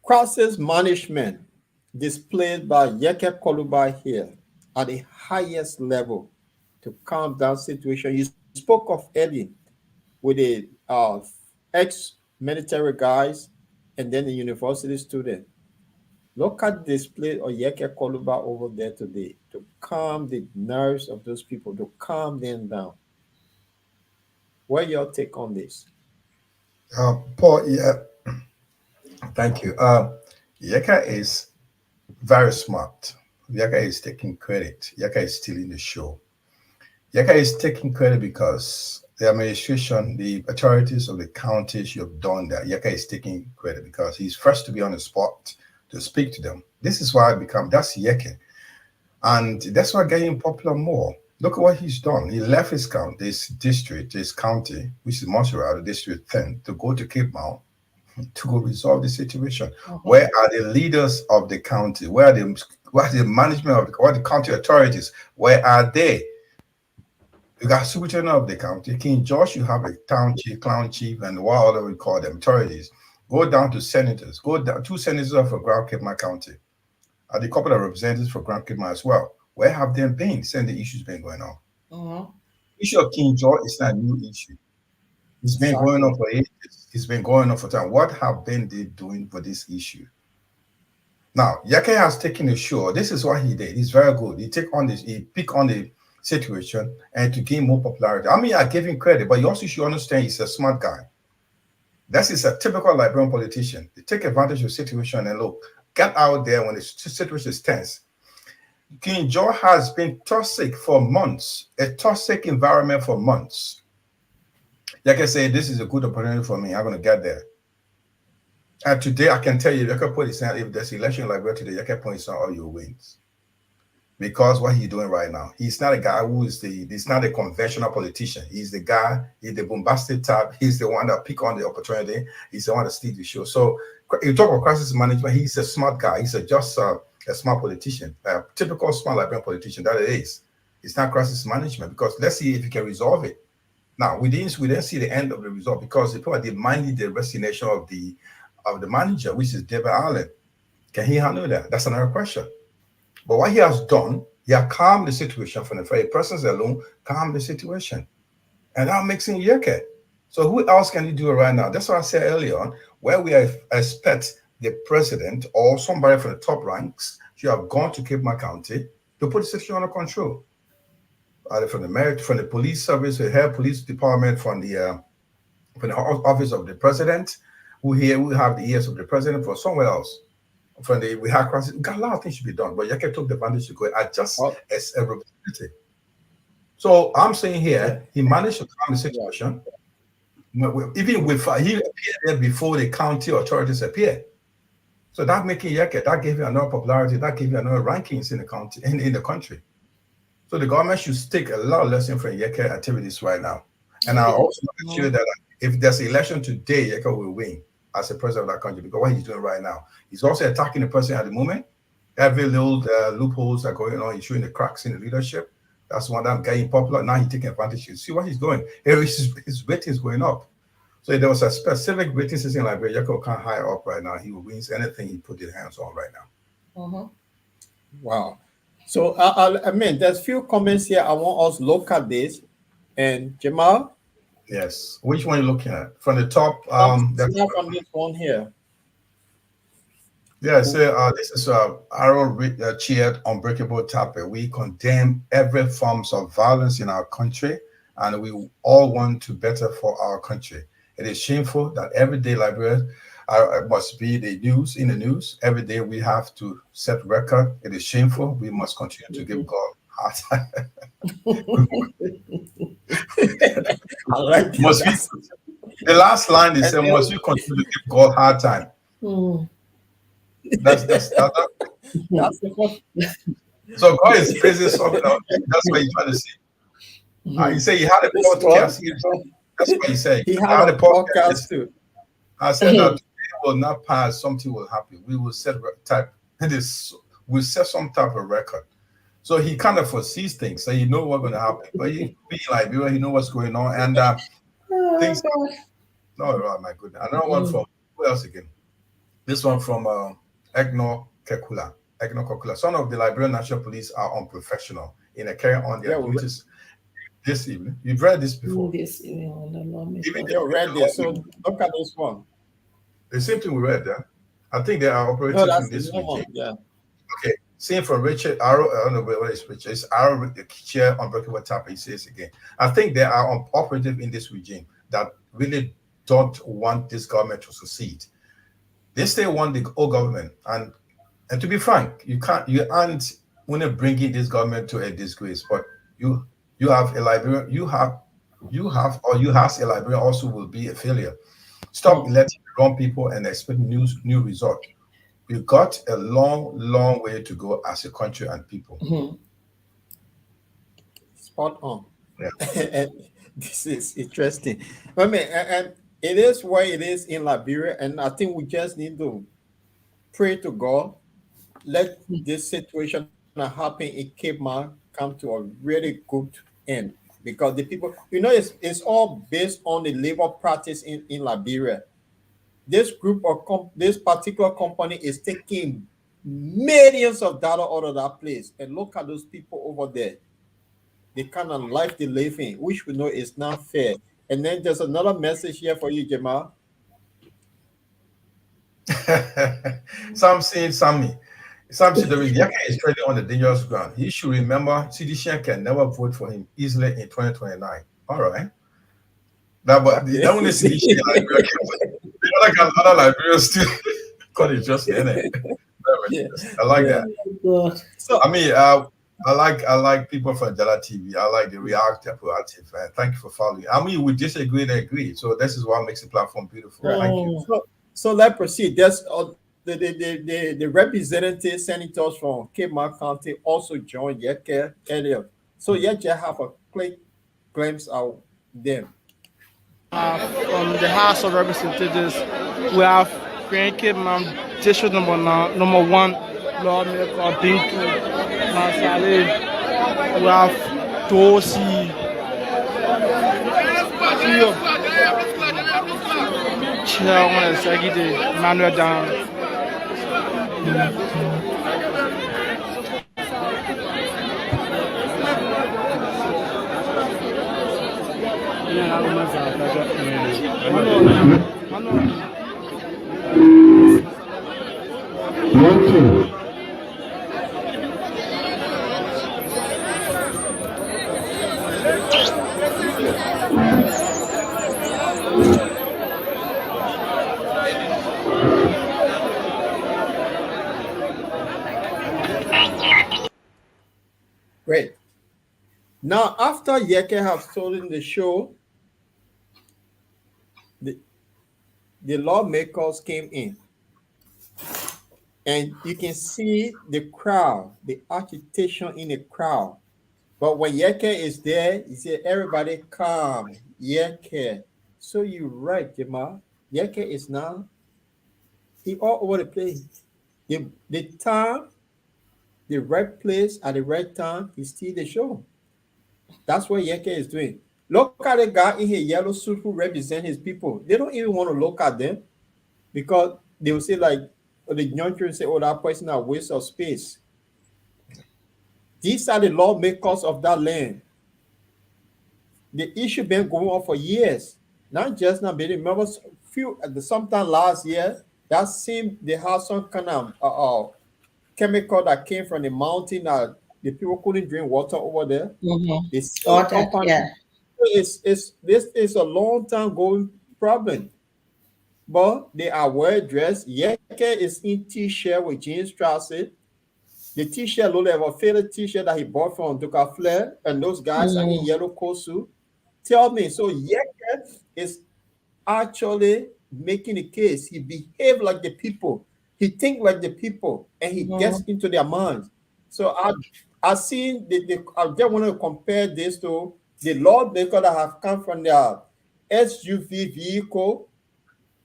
Speaker 2: crisis management displayed by Yeke Koluba here at the highest level to calm down situation. You spoke of Eddie with the ex-military guys and then the university student. Look at the display of Yeke Koluba over there today to calm the nerves of those people, to calm them down. What your take on this?
Speaker 8: Paul, yeah, thank you. Yeke is very smart. Yeke is taking credit. Yeke is stealing the show. Yeke is taking credit because the administration, the authorities of the counties you have done that. Yeke is taking credit because he's first to be on the spot to speak to them. This is why that's Yeke. And that's why getting popular more. Look at what he's done. He left his county, this district, this county, which is Montreal, the district 10, to go to Cape Mount to go resolve the situation. Where are the leaders of the county? Where are the management of the county authorities? Where are they? You got superintendent of the county, King George, you have a town chief, clown chief, and what other we call them, authorities. Go down to senators. Go down, 2 senators for Grand Cape Mount County. Are the couple of representatives for Grand Cape Mount as well? Where have they been since the issue's been going on? Issue of King George is not a new issue. It's been going on for ages. It's been going on for time. What have they been doing for this issue? Now, Yeke has taken the show. This is what he did. He's very good. He pick on the situation and to gain more popularity. I mean, I give him credit, but you also should understand he's a smart guy. That is a typical Liberian politician. They take advantage of the situation and look, get out there when the situation is tense. King George has been toxic for months, a toxic environment for months. Like I say, this is a good opportunity for me. I'm going to get there. And today, I can tell you, Yeke put his hand, if there's election in Liberia today, Yeke put his hand all your wins. Because what he's doing right now, he's not a guy he's not a conventional politician. He's the guy, he's the bombastic type. He's the one that pick on the opportunity. He's the one that steal the show. So you talk about crisis management, he's a smart guy. He's just a smart politician, a typical smart Liberian politician, that it is. It's not crisis management because let's see if you can resolve it. Now, we didn't see the end of the result because the people are demanding the resignation of the manager, which is David Allen. Can he handle that? That's another question. But what he has done, he has calmed the situation from the very presence alone, calmed the situation. And that makes him Yeke. So who else can he do it right now? That's what I said earlier on, where we expect the president or somebody from the top ranks should have gone to Cape Mount County to put the situation under control. Either from the police service, the head police department, from the office of the president, we have the ears of the president, for somewhere else. We have crisis. We got a lot of things to be done, but Yeke took the advantage to go just as a representative. So I'm saying here, he managed to calm the situation. Even with he appeared there before the county authorities appeared. So that making Yeke, that gave you another popularity, that gave you another rankings in the county, in the country. So the government should take a lot of lessons from Yeke activities right now. And I also make sure that if there's an election today, Yeke will win as the president of that country because what he's doing right now. He's also attacking the president at the moment. Every little loopholes are going on. He's showing the cracks in the leadership. That's one that getting popular. Now he's taking advantage. You see what he's doing. Here his ratings going up. So if there was a specific rating system like Yeke can't higher up right now, he will win anything he put his hands on right now.
Speaker 2: Wow. So I mean, there's few comments here. I want us to look at this. And Jamal?
Speaker 8: Yes. Which one are you looking at? From the top?
Speaker 2: From this one here.
Speaker 8: Yeah, so this is Aaron cheered Unbreakable Tappy. We condemn every forms of violence in our country, and we all want to better for our country. It is shameful that every day Liberians must be the news in the news. Every day we have to set record. It is shameful. We must continue to give God hard time.
Speaker 2: I like that.
Speaker 8: The last line is saying, must you continue to give God hard time? That's the first. So God is praising something else. That's what he's trying to say. He said he had a podcast. That's what he said.
Speaker 2: He had a podcast too.
Speaker 8: I said that today will not pass. Something will happen. We will set we'll set some type of record. So he kind of foresees things. So he knows what's going to happen. But he be like, he knows what's going on, and things. Oh my goodness! Another one from who else again? This one from Egno Kekula. Egno Kekula. Some of the Liberian National Police are unprofessional in carrying on their duties. This evening, you've read this before.
Speaker 3: This evening,
Speaker 2: even they read this. So look at this one.
Speaker 8: The same thing we read there. I think they are operating in this regime.
Speaker 2: Yeah.
Speaker 8: Okay. Same from Richard Arrow. I don't know what is Richard. It's Arrow, the chair on Unbreakable Tap. He says again. I think they are operative in this regime that really don't want this government to succeed. They still want the old government, and to be frank, you aren't want to bring in this government to a disgrace, but you have a Liberian, you have a Liberian also will be a failure. Stop letting the wrong people and expect new result. We've got a long way to go as a country and people.
Speaker 2: Spot on.
Speaker 8: Yeah.
Speaker 2: And this is interesting. I mean, and it is where it is in Liberia, and I think we just need to pray to God. Let this situation that happened in Cape Mount come to a really good end, because the people, it's all based on the labor practice in Liberia. This group or this particular company is taking millions of dollars out of that place, and look at those people over there. The kind of life they live in, which we know is not fair. And then there's another message here for you, Jamal.
Speaker 8: Some say Sammy. Some say the Yeke is trading on the dangerous ground. He should remember CDC can never vote for him easily in 2029. All right. That only CDC the other Liberians still because it's just in it. I like that. So I mean, I like people from Jala TV. I like the proactive. Thank you for following. I mean, we disagree and agree. So this is what makes the platform beautiful. Thank you.
Speaker 2: So let's proceed. There's the representative senators from Cape Mount County also joined Yeke earlier. So Yeke have a quick glimpse of them.
Speaker 6: From the House of Representatives, we have Cape Mount District number 1, lawmaker Bintu Masale. We have Dosi, Chairman Executive Manuel Dan.
Speaker 2: Great. Now, after Yeke have stolen the show, the lawmakers came in. And you can see the crowd, the agitation in the crowd. But when Yeke is there, he said, everybody calm, Yeke. So you're right, Jamal. Yeke is now, he all over the place. The time, the right place at the right time, he steal the show. That's what Yeke is doing. Look at the guy in his yellow suit who represent his people. They don't even want to look at them because they will say like, the young children say, oh, that person is a waste of space. These are the lawmakers of that land. The issue been going on for years. Not just now, but remember sometime last year, that seemed they had some kind of chemical that came from the mountain that the people couldn't drink water over there.
Speaker 3: Mm-hmm.
Speaker 2: This is a long time problem. But they are well dressed. Yeke is in t-shirt with jeans trousers. The t-shirt, low level faded t-shirt that he bought from Duca Flair, and those guys are in yellow coat suit. Tell me, so Yeke is actually making a case. He behaves like the people. He thinks like the people, and he gets into their minds. So I seen I just want to compare this to the lawmaker that have come from their SUV vehicle,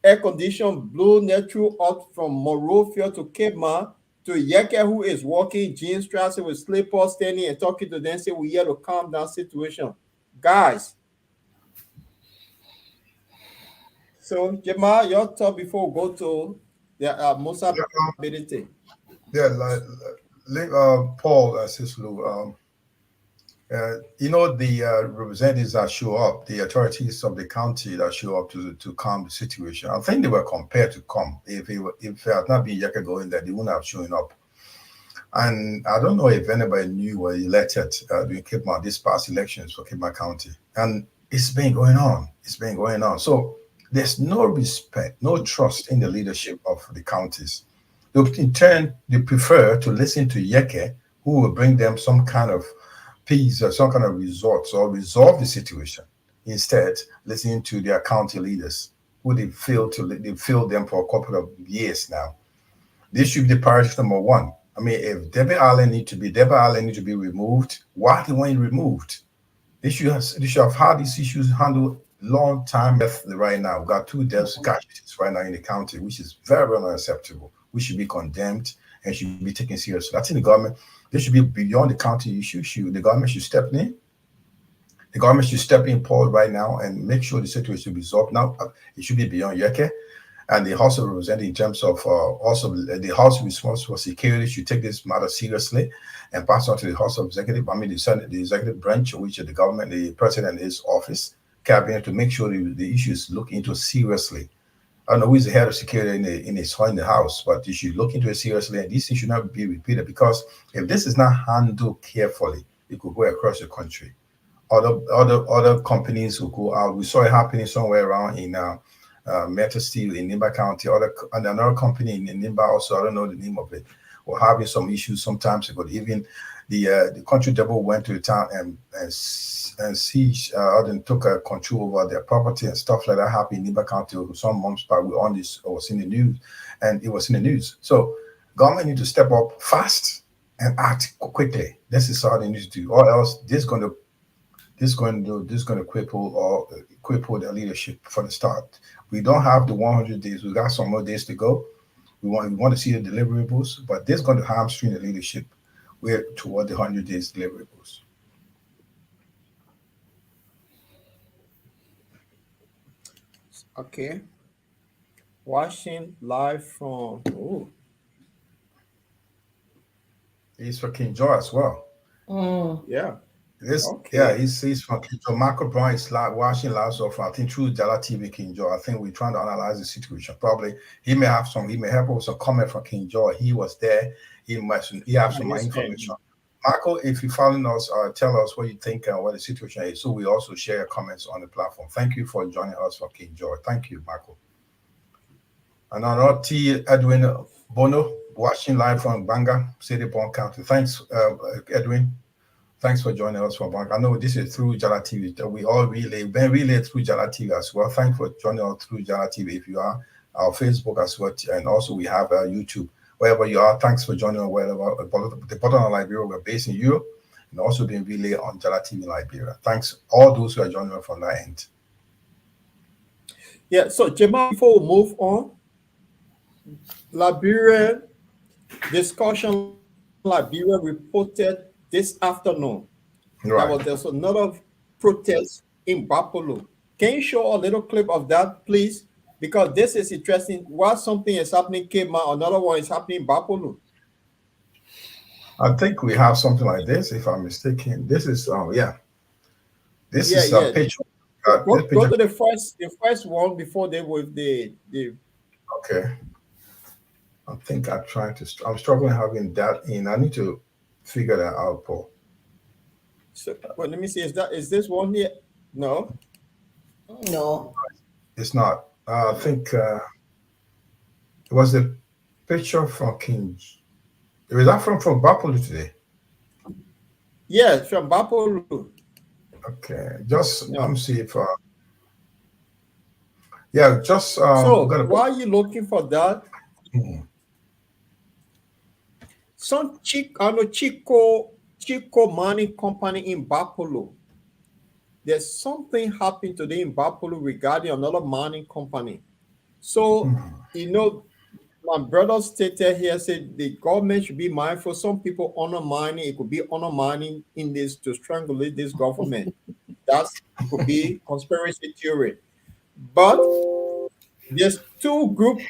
Speaker 2: air-conditioned blue natural out from Monrovia to Cape Mount, to Yeke, who is walking jeans trousers with slippers, standing and talking to them, say we here to calm down situation. Guys. So Jamal, your thought before we go to the Musa ability.
Speaker 8: Yeah, Paul Sislu, you know, the representatives that show up, the authorities of the county that show up to calm the situation, I think they were compelled to come. If it had not been Yeke going there, they wouldn't have shown up. And I don't know if anybody knew were elected during Cape Mount, this past elections for Cape Mount County. And it's been going on. It's been going on. So there's no respect, no trust in the leadership of the counties. In turn, they prefer to listen to Yeke, who will bring them some kind of peace or some kind of results or resolve the situation. Instead, listening to their county leaders, who they failed them for a couple of years now. This should be the priority number one. I mean, if Debbie Allen need to be removed, why they want it removed? They should have had these issues handled long time right now. We've got 2 deaths right now in the county, which is very, very unacceptable. We should be condemned and should be taken seriously. I think the government, they should be beyond the county issue. The government should step in. The government should step in, Paul, right now and make sure the situation is resolved. Now, it should be beyond Yeke. And the House of Representatives, in terms of also the House responsible for security, should take this matter seriously and pass on to the House of Executive, the Senate, the executive branch, which is the government, the president, his office, cabinet, to make sure the issues look into seriously. I don't know who is the head of security in the House, but you should look into it seriously, and this thing should not be repeated, because if this is not handled carefully, it could go across the country. Other companies will go out. We saw it happening somewhere around in Metal Steel in Nimba County. And another company in Nimba also, I don't know the name of it, were having some issues sometimes ago. Even the country devil went to the town and siege and took control over their property and stuff like that happened in Nimba County some months back. On this was in the news, and it was in the news. So government need to step up fast and act quickly. This is how they need to do, or else this is going to cripple their leadership from the start. We don't have the 100 days. We got some more days to go. We want to see the deliverables, but this is going to hamstring the leadership toward the 100 days deliverables.
Speaker 2: Okay. Watching live from
Speaker 8: He's for King Joy as well.
Speaker 2: Yeah.
Speaker 8: He's from King Joy. Marco Brown is watching live so far. I think through Jala TV King Joy. I think we're trying to analyze the situation. Probably he may help with some comment from King Joy. He was there. He has some more information. Marco, if you're following us, tell us what you think and what the situation is, so we also share your comments on the platform. Thank you for joining us for King Joy. Thank you, Marco. And another T. Edwin Bono, watching live from Banga, City Bon County. Thanks, Edwin. Thanks for joining us from Banga. I know this is through Jala TV. We all relay through Jala TV as well. Thanks for joining us through Jala TV. If you are our Facebook as well, and also we have YouTube. Wherever you are, thanks for joining us. Wherever the bottom of Liberia, we're based in Europe, and also being relayed on Jala TV Liberia. Thanks all those who are joining us from that end.
Speaker 2: Yeah. So Jamal, before we move on, Liberia discussion. Liberia reported this afternoon.
Speaker 8: Right.
Speaker 2: There's another protest in Bapolo. Can you show a little clip of that, please? Because this is interesting. While something is happening in Cape Mount, another one is happening in Bapolo.
Speaker 8: I think we have something like this, if I'm mistaken. This is This is a picture.
Speaker 2: Go to the first one before they with the.
Speaker 8: Okay. I think I'm struggling having that in. I need to figure that out, Paul.
Speaker 2: So, well, let me see. Is this one here? No.
Speaker 3: No.
Speaker 8: It's not. I think it was the picture from King. Was that from Bapolu today?
Speaker 2: Yes, from Bapolu.
Speaker 8: Okay, just
Speaker 2: Yeah.
Speaker 8: let me see if. Yeah, just
Speaker 2: So
Speaker 8: gonna.
Speaker 2: while you're looking for that,
Speaker 8: Hmm.
Speaker 2: some Chico Mining Company in Bapolu. There's something happened today in Bapolu regarding another mining company. So, my brother stated here, said the government should be mindful. Some people honor mining. It could be honor mining in this to strangulate this government. That could be conspiracy theory. But there's two groups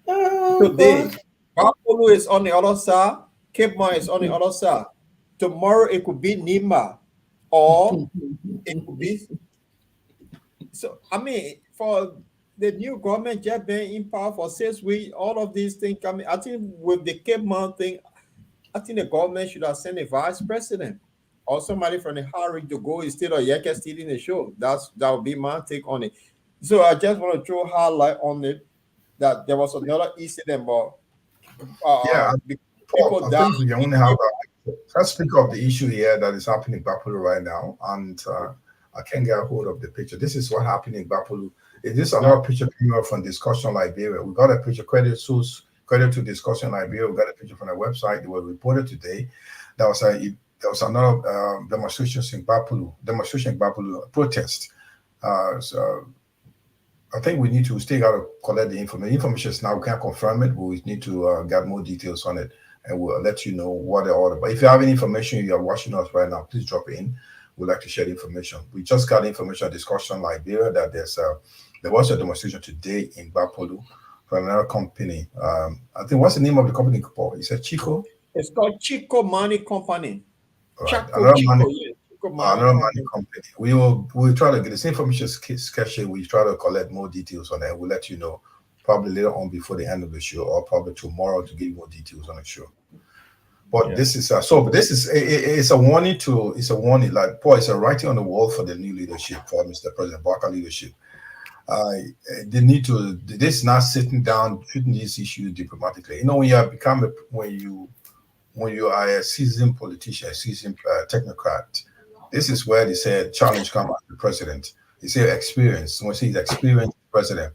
Speaker 3: Oh
Speaker 2: today.
Speaker 3: God.
Speaker 2: Bapolu is on the other side. Cape Mine is on the other side. Tomorrow it could be Nima, or it could be. So I mean, for the new government just being in power for 6 weeks, all of these things coming. I think with the Cape Mount thing, I think the government should have sent a vice president or somebody from the Harry to go instead of Yeke stealing the show. That would be my take on it. So I just want to throw highlight on it that there was another incident, but
Speaker 8: Yeah, Paul,
Speaker 2: people
Speaker 8: I
Speaker 2: died.
Speaker 8: think we only have. Let's speak of the issue here that is happening in Bapolu right now, and I can't get a hold of the picture. This is what happened in Bapolu. Is this another picture came out from Discussion Liberia? We got a picture. Credit to Discussion Liberia. We got a picture from their website. They were reported today. There was another demonstration in Bapolu, protest. So I think we need to still got to collect the information. Information is now, we can't confirm it, but we need to get more details on it, and we'll let you know what they order. But if you have any information, you are watching us right now, please drop it in. We'd like to share the information. We just got information Discussion Liberia that there was a demonstration today in Bapolu from another company. I think, what's the name of the company, Paul? You said Chico?
Speaker 2: It's called Chico Mining Company.
Speaker 8: Right.
Speaker 2: Chico,
Speaker 8: Another
Speaker 2: Chico,
Speaker 8: money,
Speaker 2: yeah. Chico
Speaker 8: another
Speaker 2: Mining
Speaker 8: mining
Speaker 2: Company.
Speaker 8: company. We'll try to get this information sketchy. We try to collect more details on that. We'll let you know probably later on before the end of the show, or probably tomorrow to give you more details on the show. But this is but this is it's a warning to it's a warning, like Paul, it's a writing on the wall for the new leadership, for Mr. President Barker leadership. They need to, this is not sitting down treating these issues diplomatically. You know, when you have become when you are a seasoned politician, a seasoned technocrat, this is where they say challenge come at the president. They say experience. When he's experienced president,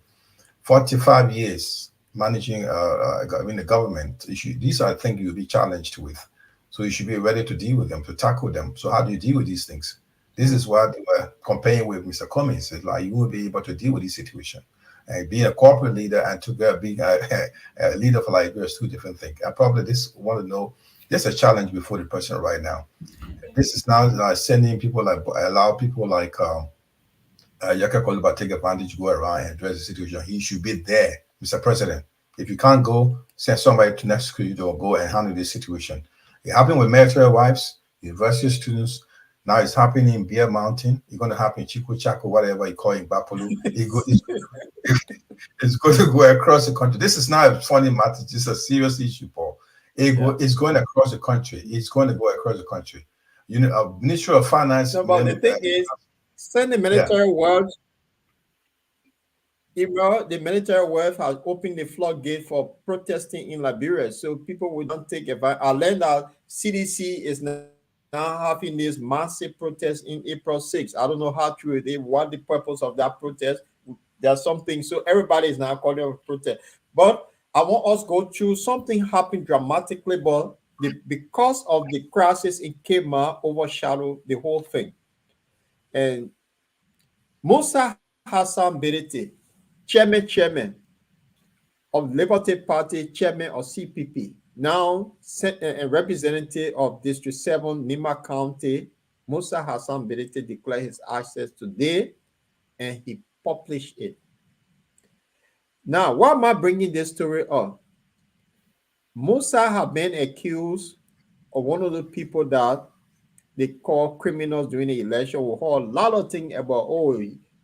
Speaker 8: 45 years managing the government issue. These are things you'll be challenged with. So you should be ready to deal with them, to tackle them. So how do you deal with these things? This is what they were comparing with Mr. Cummings. It's like you will be able to deal with this situation. And being a corporate leader and to being a leader for Liberia is two different things. I probably just want to know, there's a challenge before the president right now. This is now sending people allow people like Yaka Koluba take advantage, go around and address the situation. He should be there, Mr. President. If you can't go, send somebody to next to you to go and handle this situation. It happened with military wives, university students. Now it's happening in Bear Mountain. It's going to happen in Chico Chaco, whatever you call it in Bapolu. It's going to go across the country. This is not a funny matter. This is a serious issue, Paul. It's going across the country. It's going to go across the country. You know, Ministry of Finance.
Speaker 2: No, but the thing is, send the military world. The military world has opened the floodgate for protesting in Liberia, so people will not take advantage. I learned that CDC is now having this massive protest in April 6th. I don't know how true it is, what the purpose of that protest. There's something, so everybody is now calling a protest. But I want us to go through something happened dramatically, but because of the crisis in Cape Mount overshadowed the whole thing. And Musa Hassan Berete, chairman of Liberty Party, chairman of CPP, now a representative of District 7, Nima County, Musa Hassan Berete declared his access today, and he published it. Now, why am I bringing this story up? Musa have been accused of one of the people that they call criminals during the election. We heard a lot of things about,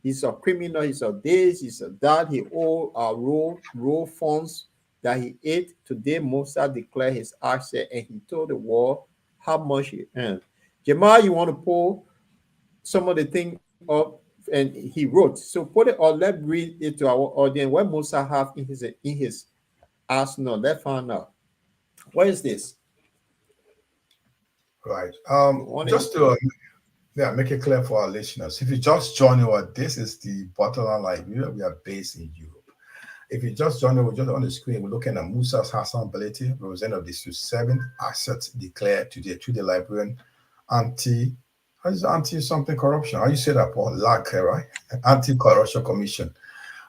Speaker 2: he's a criminal, he's a this, he's a that, he owed road funds that he ate. Today, Musa declared his access and he told the world how much he earned. Jamal, you want to pull some of the things up and he wrote. So put it or let's read it to our audience. What Musa have in his arsenal. Let's find out. What is this?
Speaker 8: Right. Just to make it clear for our listeners, if you just join us, this is the Bottomline Liberia. We are based in Europe. If you just join us, we're just on the screen, we're looking at Musa's Hassan-Ability, representative of the 7 assets declared today to the Liberian anti-something corruption. How you say that, Paul? LAC, right? Anti-Corruption Commission.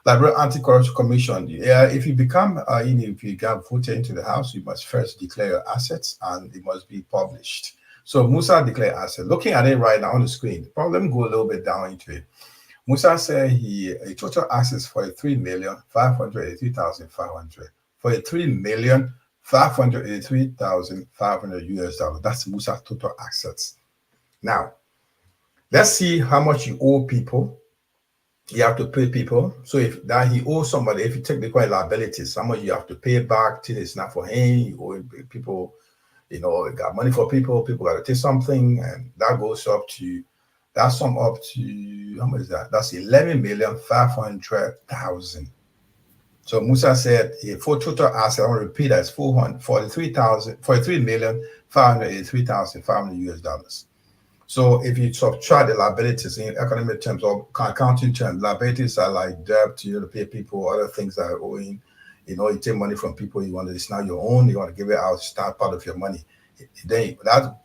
Speaker 8: Liberian Anti-Corruption Commission. Yeah, if you become, if you get voted into the House, you must first declare your assets and it must be published. So Musa declared assets. Looking at it right now on the screen, probably let me go a little bit down into it. Musa said he total assets for 3,583,500 for 3,583,500 US dollars. That's Musa's total assets. Now, let's see how much you owe people. You have to pay people. So if that he owes somebody, if you take the liabilities, how much you have to pay back till it's not for him. You owe people, you got money for people. People got to take something, and that goes up to. That's sum up to how much is that? That's 11,500,000. So Musa said for total asset, I want to repeat that, it's 43,583,500 US dollars. So if you subtract the liabilities in economic terms or accounting terms, liabilities are like debt, to pay people, other things that are owing. You take money from people, it's now your own, you want to give it out, start part of your money. Then that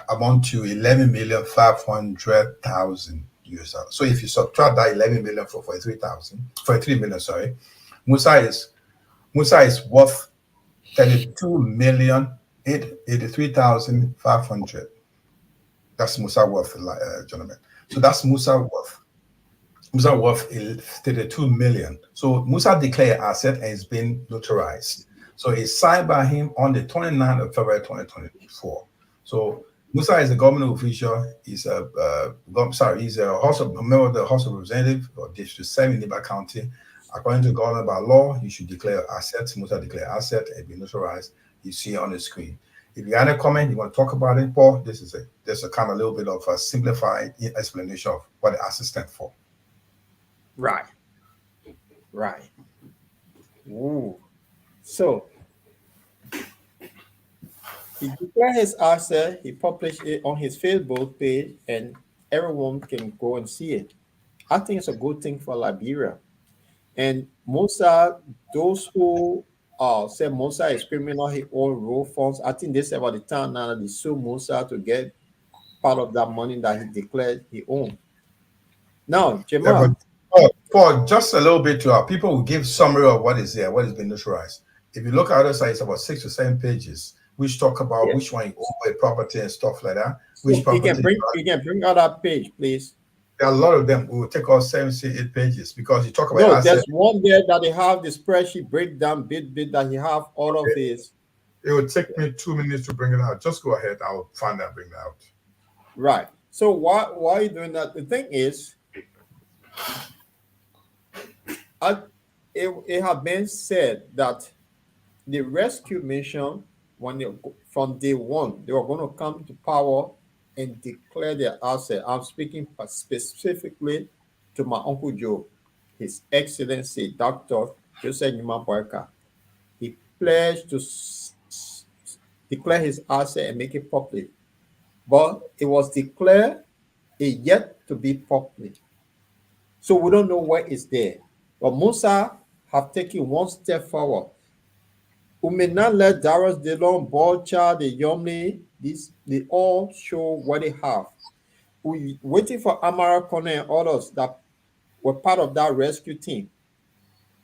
Speaker 8: amount to 11,500,000 US dollars. So if you subtract that 11 million for 3 million, sorry, Musa is worth 32,883,500. That's Musa worth, gentlemen. So that's Musa worth. Musa worth 32 million. So Musa declared asset and it's been notarized. So it's signed by him on the 29th of February 2024. So Musa is a government official. He's a member of the House of Representatives or District 7 in Niba County. According to government by law, he should declare assets. Musa declare asset and be notarized. You see on the screen. If you got a comment, you want to talk about it, Paul, this is a kind of little bit of a simplified explanation of what the asset stands for.
Speaker 2: Right. Ooh. So he declared his asset, he published it on his Facebook page, and everyone can go and see it. I think it's a good thing for Liberia. And Musa, those who say Musa is criminal, he owns road funds, I think they say about the time now they sue Musa to get part of that money that he declared he owned. Now, Jamal.
Speaker 8: Paul, just a little bit to our people will give summary of what is there, what has been notarized. If you look at other sites, about 6 to 7 pages, which talk about which one you own a property and stuff like that. Which
Speaker 2: you can bring out that page, please.
Speaker 8: There are a lot of them. We will take out 7 to 8 pages because you talk about.
Speaker 2: There's one there that they have the spreadsheet breakdown bit that he have all of this.
Speaker 8: It would take me 2 minutes to bring it out. Just go ahead. I'll find that, bring that out.
Speaker 2: Right. So why are you doing that? The thing is, it has been said that the rescue mission, from day one, they were going to come to power and declare their asset. I'm speaking specifically to my Uncle Joe, His Excellency Dr. Joseph Numa Boyka. He pledged to declare his asset and make it public. But it was declared, it yet to be public. So we don't know what is there. But Musa have taken one step forward. We may not let Darius Dillon, Bolcha, the Yomli, they all show what they have. We waiting for Amara Kone and others that were part of that rescue team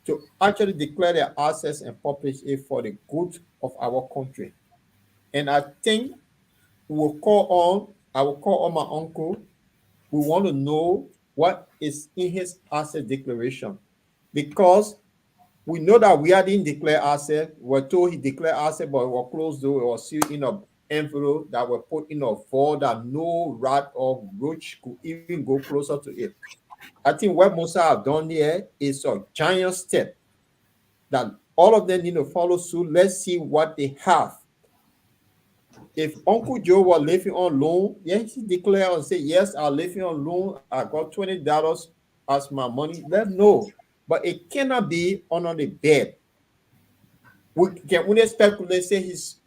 Speaker 2: to actually declare their assets and publish it for the good of our country. And I think I will call on my uncle. We want to know what is in his asset declaration, because we know that we didn't declare asset. We're told he declared asset, but it was closed door. It was sealed in an envelope that were put in a vault that no rat or roach could even go closer to it. I think what Musa have done here is a giant step that all of them need to follow suit. Let's see what they have. If Uncle Joe was living on loan, yes, he declared and said, yes, I'm living on loan. I got $20 as my money. Let know, but it cannot be under the bed. We can only speculate. Say he's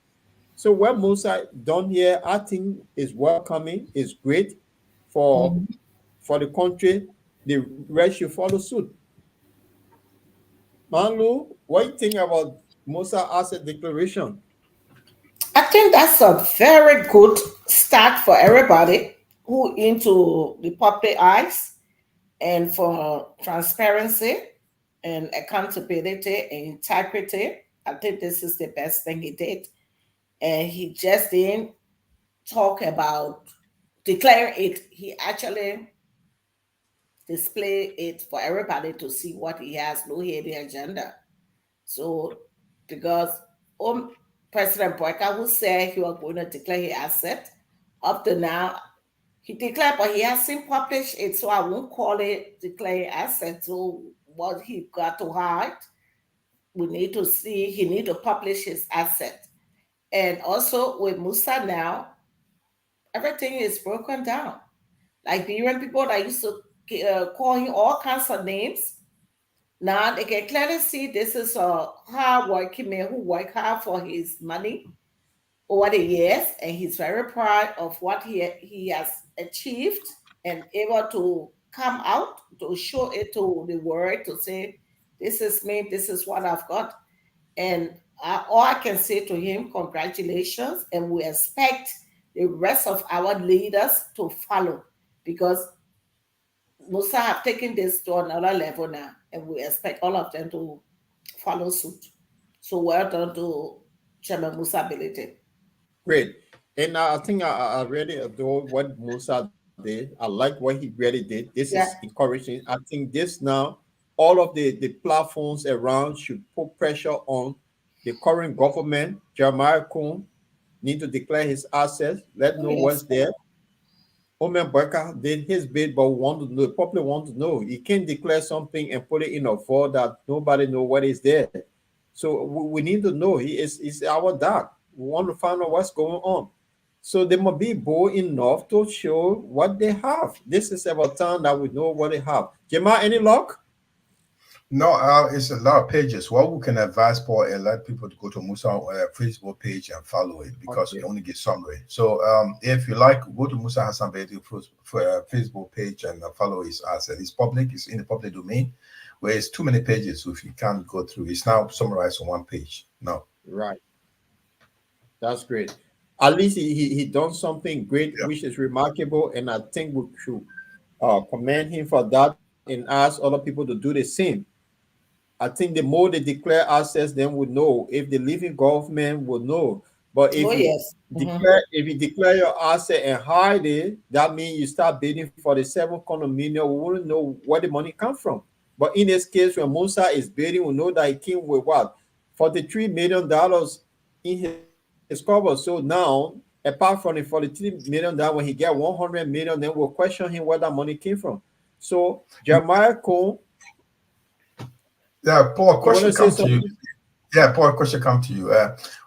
Speaker 2: so what Musa done here. I think is welcoming. Is great for the country. The rest should follow suit. Manlu, what do you think about Musa asset declaration?
Speaker 3: I think that's a very good start for everybody who into the public eyes and for transparency and accountability and integrity. I think this is the best thing he did. And he just didn't talk about declaring it. He actually displayed it for everybody to see what he has, no hidden agenda. So because President Boyka, who said he was going to declare his asset, up to now, he declared, but he hasn't published it, so I won't call it declaring asset. So what he got to hide, we need to see, he need to publish his asset. And also with Musa now, everything is broken down. Like the Iran people that used to call him all kinds of names, now they can clearly see this is a hard-working man who worked hard for his money over the years, and he's very proud of what he has achieved and able to come out to show it to the world to say, this is me, this is what I've got. And all I can say to him, congratulations, and we expect the rest of our leaders to follow because Musa have taken this to another level now, and we expect all of them to follow suit. So well done to Chairman Musa Bility.
Speaker 2: Great. And I think I really adore what Musa did. I like what he really did. This is encouraging. I think this now, all of the platforms around should put pressure on the current government. Jeremiah Kuhn need to declare his assets. Let know what's there. Omer Boyka did his bit, but we want to know, the public want to know. He can't declare something and put it in a vault that nobody know what is there. So we need to know. He's our dog. We want to find out what's going on. So they must be bold enough to show what they have. This is about time that we know what they have. Jema, any luck?
Speaker 8: No, it's a lot of pages. What we can advise for and let people to go to Musa Facebook page and follow it because we only get summary. So if you like, go to Musa Hassan Bility Facebook page and follow his asset. It's public. It's in the public domain. Where it's too many pages, so if you can't go through, it's now summarized on one page. No,
Speaker 2: right. That's great. At least he done something great, which is remarkable, and I think we should commend him for that and ask other people to do the same. I think the more they declare assets, then we know. If the living government will know. But if if you declare your asset and hide it, that means you start bidding for the 7 condominium. We wouldn't know where the money comes from. But in this case, when Musa is bidding, we know that he came with what? $43 million in his cover. So now, apart from the $43 million, when he get $100 million, then we'll question him where that money came from. So Jeremiah Cole.
Speaker 8: Yeah, Paul, question comes to you. Yeah, Paul, question comes to you.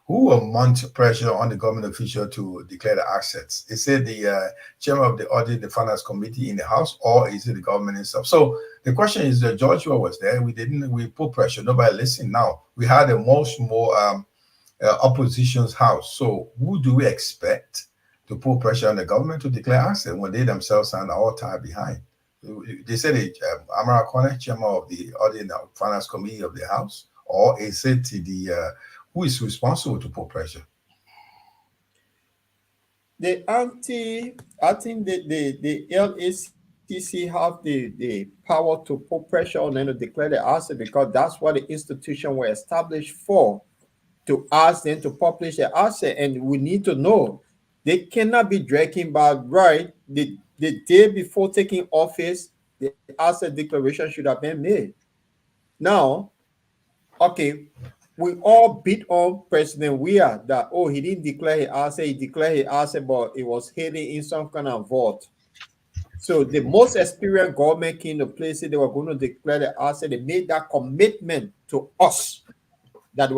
Speaker 8: Who will mount pressure on the government official to declare the assets? Is it the chairman of the audit, the finance committee in the House, or is it the government itself? So the question is, Joshua was there. We put pressure. Nobody listened. Now we had a more opposition's house. So who do we expect to put pressure on the government to declare assets when they themselves are all tied behind? They said Amara Kone, chairman of the audit and finance committee of the House, or is it the who is responsible to put pressure?
Speaker 2: I think the LACC have the power to put pressure on them to declare the asset because that's what the institution were established for, to ask them to publish the asset. And we need to know they cannot be dragging back, right? The day before taking office, the asset declaration should have been made. Now, okay, we all beat on President Weah that, he didn't declare his asset, he declared his asset, but it was hidden in some kind of vault. So the most experienced government came to place it, they were going to declare the asset. They made that commitment to us that they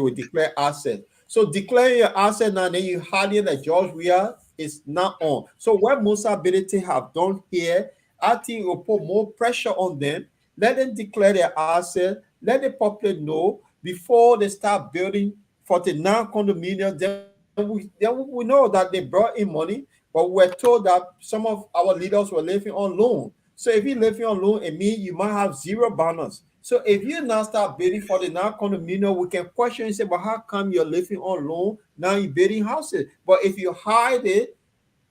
Speaker 2: would declare asset. So declaring your asset now, then you hardly that George Weah is not on. So what Musa Bility have done here, I think it will put more pressure on them. Let them declare their asset. Let the public know before they start building 49 condominiums. Then we know that they brought in money, but we're told that some of our leaders were living on loan. So if you're living on loan, it means you might have zero bonus. So if you now start bidding for the non-condominium, we can question and say, but how come you're living on loan? Now you're bidding houses. But if you hide it,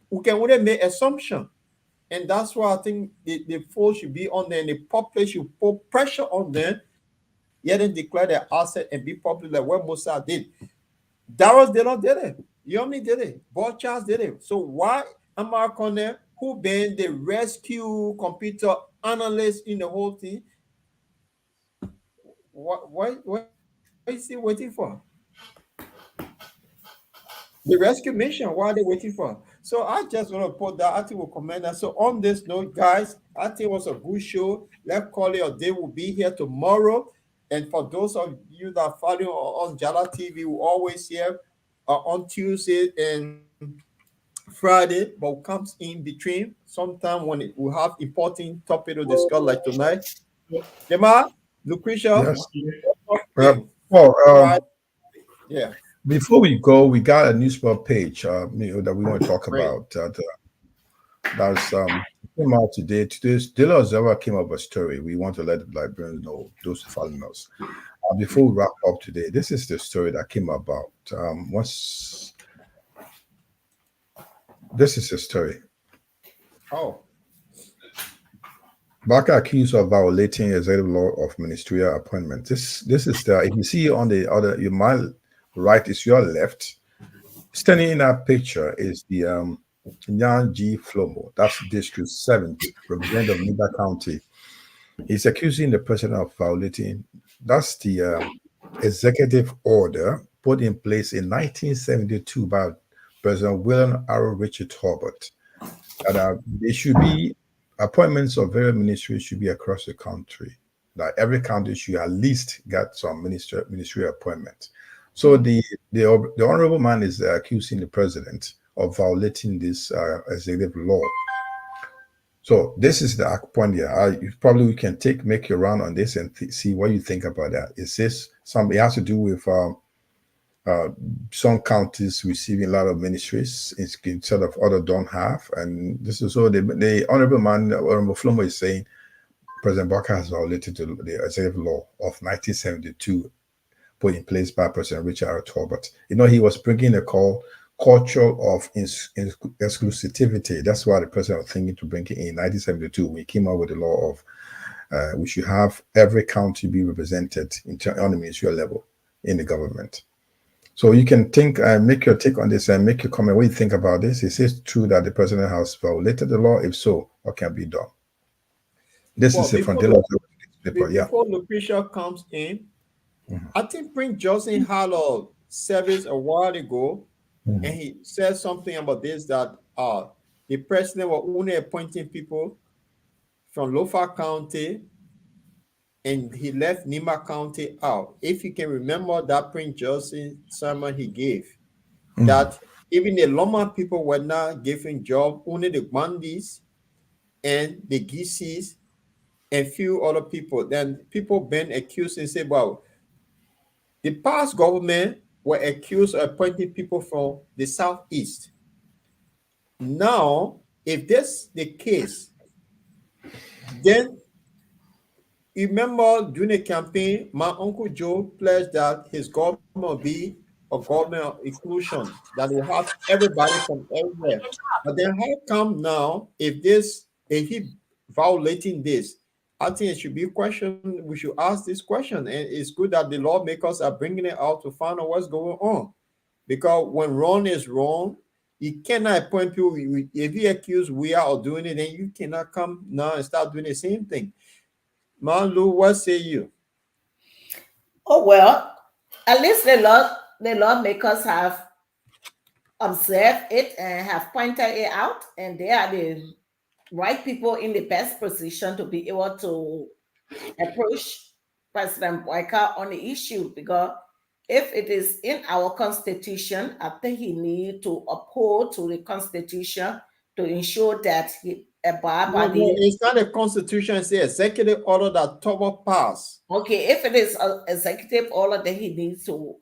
Speaker 2: we can only make assumption. And that's why I think the folks should be on there and the public should put pressure on them, yet then declare their asset and be public like what Mossad did. Darius Dillon did it. Yomi did it. Bob Charles did it. So why am I on there who been the rescue computer analyst in the whole thing? What is he waiting for? The rescue mission, what are they waiting for? So I just want to put that. I think we'll comment that. So on this note, guys, I think it was a good show. Let's call it a day. We'll be here tomorrow. And for those of you that follow on Jala TV, we're always here on Tuesday and Friday, but comes in between sometime when we have important topic to discuss like tonight. Gemma, Lucretia.
Speaker 8: Yes.
Speaker 2: Yeah.
Speaker 8: Before we go, we got a newspaper page that we want to talk about. That's came out today. Today's Daily Observer came up with a story. We want to let the librarians know, those following us. Before we wrap up today, this is the story that came about. This is the story.
Speaker 2: Oh.
Speaker 8: Baka accused of violating executive law of ministerial appointment. This is the, if you see on the other, you might right is your left. Standing in that picture is the Nyan G. Flomo, that's District 70, representative of Niba County. He's accusing the president of violating, that's the executive order put in place in 1972 by President William R. Richard Hobart. That there should be appointments of various ministries should be across the country. That every county should at least get some ministerial appointment. So the honorable man is accusing the president of violating this executive law. So this is the point here. Probably we can make your round on this and see what you think about that. Is this something it has to do with some counties receiving a lot of ministries instead of others don't have? And this is so the honorable man, Honorable Flomo, is saying President Baka has violated the executive law of 1972 put in place by President Richard R. Hobart. You know, he was bringing a culture of exclusivity. That's why the president was thinking to bring it in 1972. We came out with the law of we should have every county be represented on the ministerial level in the government. So you can think and make your take on this and make your comment. What do you think about this? Is it true that the president has violated the law? If so, what can be done? This is from the paper. Yeah.
Speaker 2: Before Lucretia comes in, I think Prince Johnson had a service a while ago, and he said something about this, that the president was only appointing people from Lofa County, and he left Nima County out. If you can remember that Prince Johnson sermon he gave, that even the Loma people were not given job, only the Gwandis and the Gisis and few other people. Then people been accused and say, well, the past government were accused of appointing people from the Southeast. Now, if this the case, then remember during the campaign, my Uncle Joe pledged that his government will be a government of inclusion, that will have everybody from everywhere. But then how come now, if he violating this, I think it should be a question. We should ask this question, and it's good that the lawmakers are bringing it out to find out what's going on. Because when wrong is wrong, you cannot appoint people. If you accuse we are of doing it, then you cannot come now and start doing the same thing. Manlu, what say you?
Speaker 3: Oh well, at least the lawmakers have observed it and have pointed it out, and they are the right people in the best position to be able to approach President Boyka on the issue, because if it is in our constitution, I think he needs to uphold to the constitution to ensure that abide
Speaker 2: No,
Speaker 3: by
Speaker 2: no,
Speaker 3: the.
Speaker 2: it's not a constitution, it's the executive order that Tobo passed.
Speaker 3: Okay, if it is an executive order, then he needs to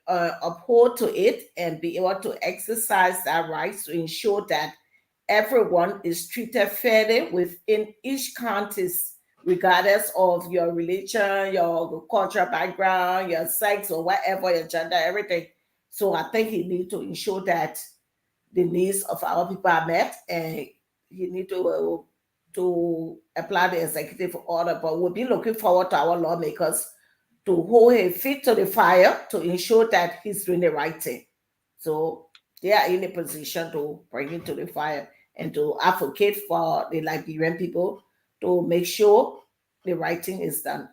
Speaker 3: uphold to it and be able to exercise that rights to ensure that everyone is treated fairly within each county, regardless of your religion, your cultural background, your sex, or whatever, your gender, everything. So I think he needs to ensure that the needs of our people are met, and he need to apply the executive order. But we'll be looking forward to our lawmakers to hold his feet to the fire to ensure that he's doing the right thing. So they are in a position to bring him to the fire and to advocate for the Liberian people to make sure the right thing is done.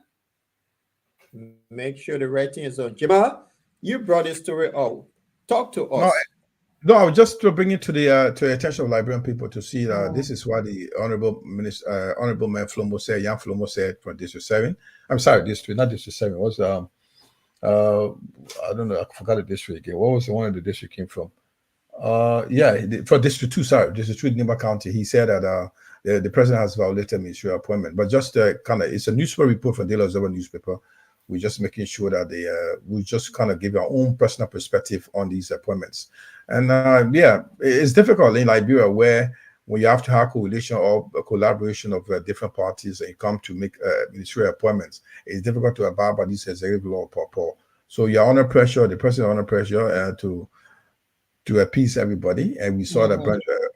Speaker 2: Make sure the rating is on. Jamal, you brought this story out. Talk to us.
Speaker 8: No, I was just to bring it to the attention of Liberian people to see that this is what the Honorable Minister, Honorable Mayor Flomo said, Jan Flomo said from District 7. I'm sorry, not District 7. It was I don't know, I forgot the district again. What was the one of the district came from? For District 2, sorry, District 2 in Nimba County. He said that the president has violated ministerial appointment. But just it's a newspaper report from Daily Observer newspaper. We're just making sure that we just kind of give our own personal perspective on these appointments. And it's difficult in Liberia where when you have to have coalition or a collaboration of different parties and you come to make ministerial appointments, it's difficult to abide by these executive law, Paul. So you're under pressure, the president under pressure to appease everybody. And we saw that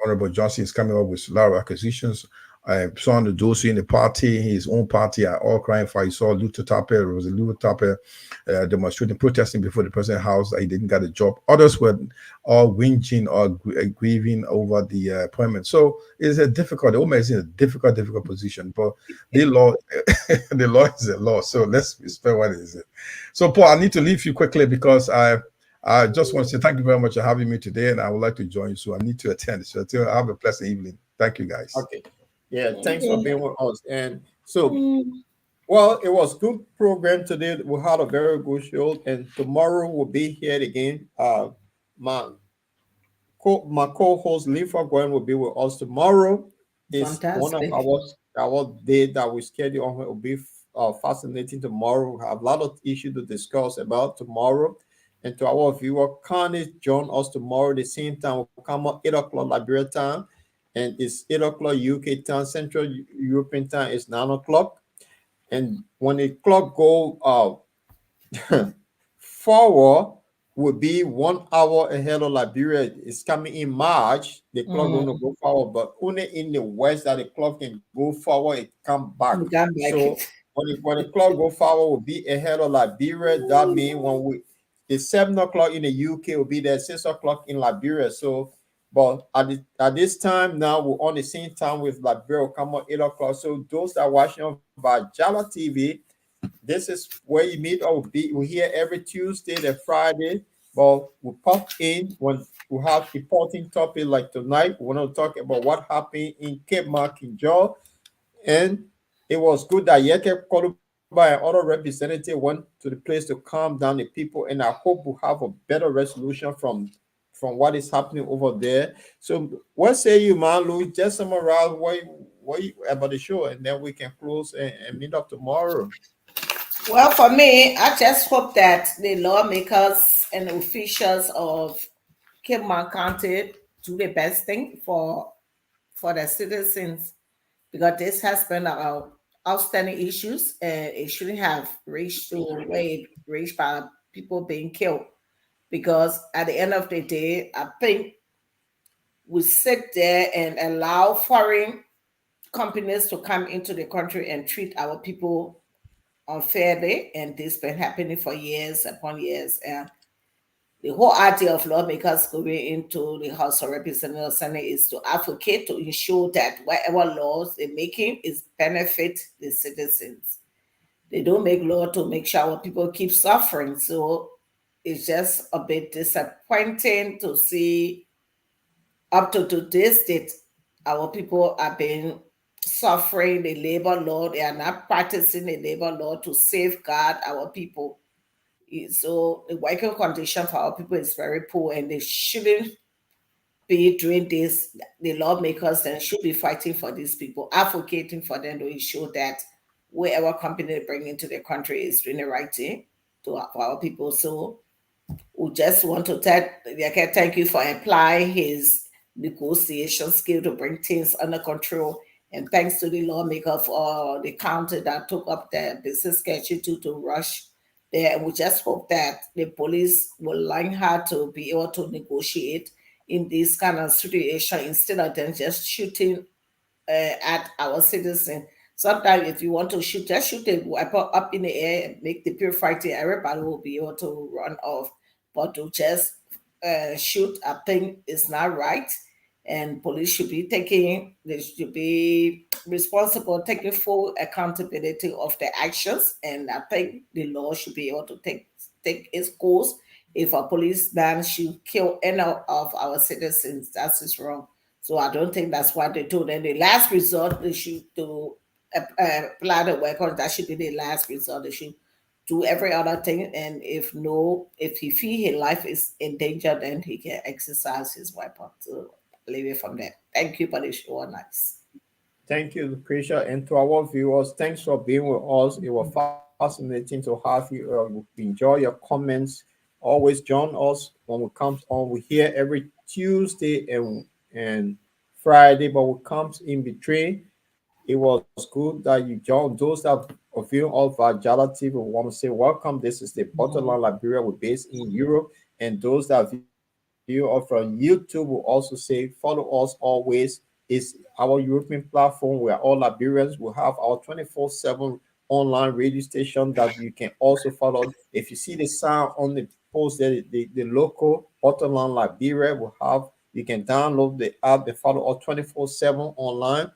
Speaker 8: Honorable Johnson is coming up with a lot of acquisitions. I saw the dossier in the party, his own party are all crying for. You saw Luther Tapper, demonstrating, protesting before the president's house that he didn't get a job. Others were all whinging or grieving over the appointment. So it's a difficult, the woman is in a difficult position. But the law, the law is a law. So let's respect what it is. So Paul, I need to leave you quickly because I just want to say thank you very much for having me today, and I would like to join you. So I need to attend. So have a pleasant evening. Thank you, guys.
Speaker 2: Okay. Yeah, thanks for being with us. And so, well, it was good program today. We had a very good show, and tomorrow we'll be here again. My co-host Lifa Gwen will be with us tomorrow. It's one of our day that we schedule on. It will be fascinating tomorrow. We have a lot of issues to discuss about tomorrow. And to our viewer, Connie, join us tomorrow the same time. We'll come up 8 o'clock Liberia time. And it's 8 o'clock UK time, Central European time is 9 o'clock. And when the clock go forward, will be 1 hour ahead of Liberia. It's coming in March. The clock going to go forward, but only in the West that the clock can go forward, it come back. So when the clock go forward, will be ahead of Liberia. That means when it's 7 o'clock in the UK, will be there 6 o'clock in Liberia. So. But at this time now, we're on the same time with Liberia, come on 8 o'clock. So those that are watching on Jala TV, this is where you meet. We're here every Tuesday and Friday. But we pop in when we have important topic like tonight. We want to talk about what happened in Cape Mark in Georgia. And it was good that Yeke Koluba and other representatives went to the place to calm down the people. And I hope we'll have a better resolution from what is happening over there. So what say you, man, Louis? Just summarize what you about the show, and then we can close and meet up tomorrow.
Speaker 3: Well, for me, I just hope that the lawmakers and officials of Cape Mark County do the best thing for the citizens, because this has been our outstanding issues, and it shouldn't have reached to where it reached by people being killed. Because at the end of the day, I think we sit there and allow foreign companies to come into the country and treat our people unfairly. And this has been happening for years upon years. And the whole idea of lawmakers going into the House of Representatives Senate is to advocate, to ensure that whatever laws they're making is benefit the citizens. They don't make law to make sure our people keep suffering. So it's just a bit disappointing to see up to this date, our people are being suffering the labor law. They are not practicing the labor law to safeguard our people. So the working condition for our people is very poor, and they shouldn't be doing this, the lawmakers then should be fighting for these people, advocating for them to ensure that whatever company they bring into the country is doing the right thing for our people. So we just want to thank you for applying his negotiation skill to bring things under control. And thanks to the lawmaker for the county that took up the business schedule to rush there. And we just hope that the police will learn how to be able to negotiate in this kind of situation instead of them just shooting at our citizens. Sometimes if you want to shoot, just shoot a weapon up in the air and make the pure fighting. Everybody will be able to run off. But to just shoot, I think is not right. And police should be they should be responsible, taking full accountability of their actions. And I think the law should be able to take its course. If a policeman should kill any of our citizens, that is wrong. So I don't think that's what they do. Then the last resort, they should do apply the weapons. That should be the last resort. They should do every other thing. And if he feel his life is in danger, then he can exercise his weapon. So leave it from there. Thank you for the show. Nice.
Speaker 2: Thank you, Lucretia. And to our viewers, thanks for being with us. It was fascinating to have you. We enjoy your comments. Always join us when we come on. We here every Tuesday and Friday, but we comes in between. It was good that you joined. Those that are viewing all of our Jala TV, we want to say welcome. This is the Bottomline Liberia. We're based in Europe. And those that view us from YouTube will also say follow us always. It's our European platform where all Liberians will have our 24/7 online radio station that you can also follow. If you see the sound on the post there, the local Bottomline Liberia will have, you can download the app and follow us 24/7 online.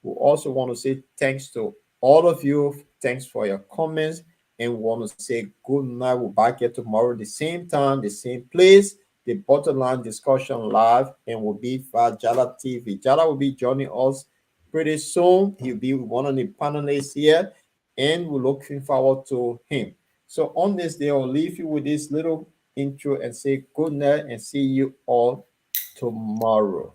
Speaker 2: We also want to say thanks to all of you. Thanks for your comments. And we want to say good night. We'll back here tomorrow, the same time, the same place. The Bottomline discussion live, and will be via Jala TV. Jala will be joining us pretty soon. He'll be one of the panelists here, and we're looking forward to him. So on this day, I'll leave you with this little intro and say good night and see you all tomorrow.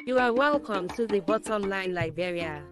Speaker 10: You are welcome to the Bottomline Liberia.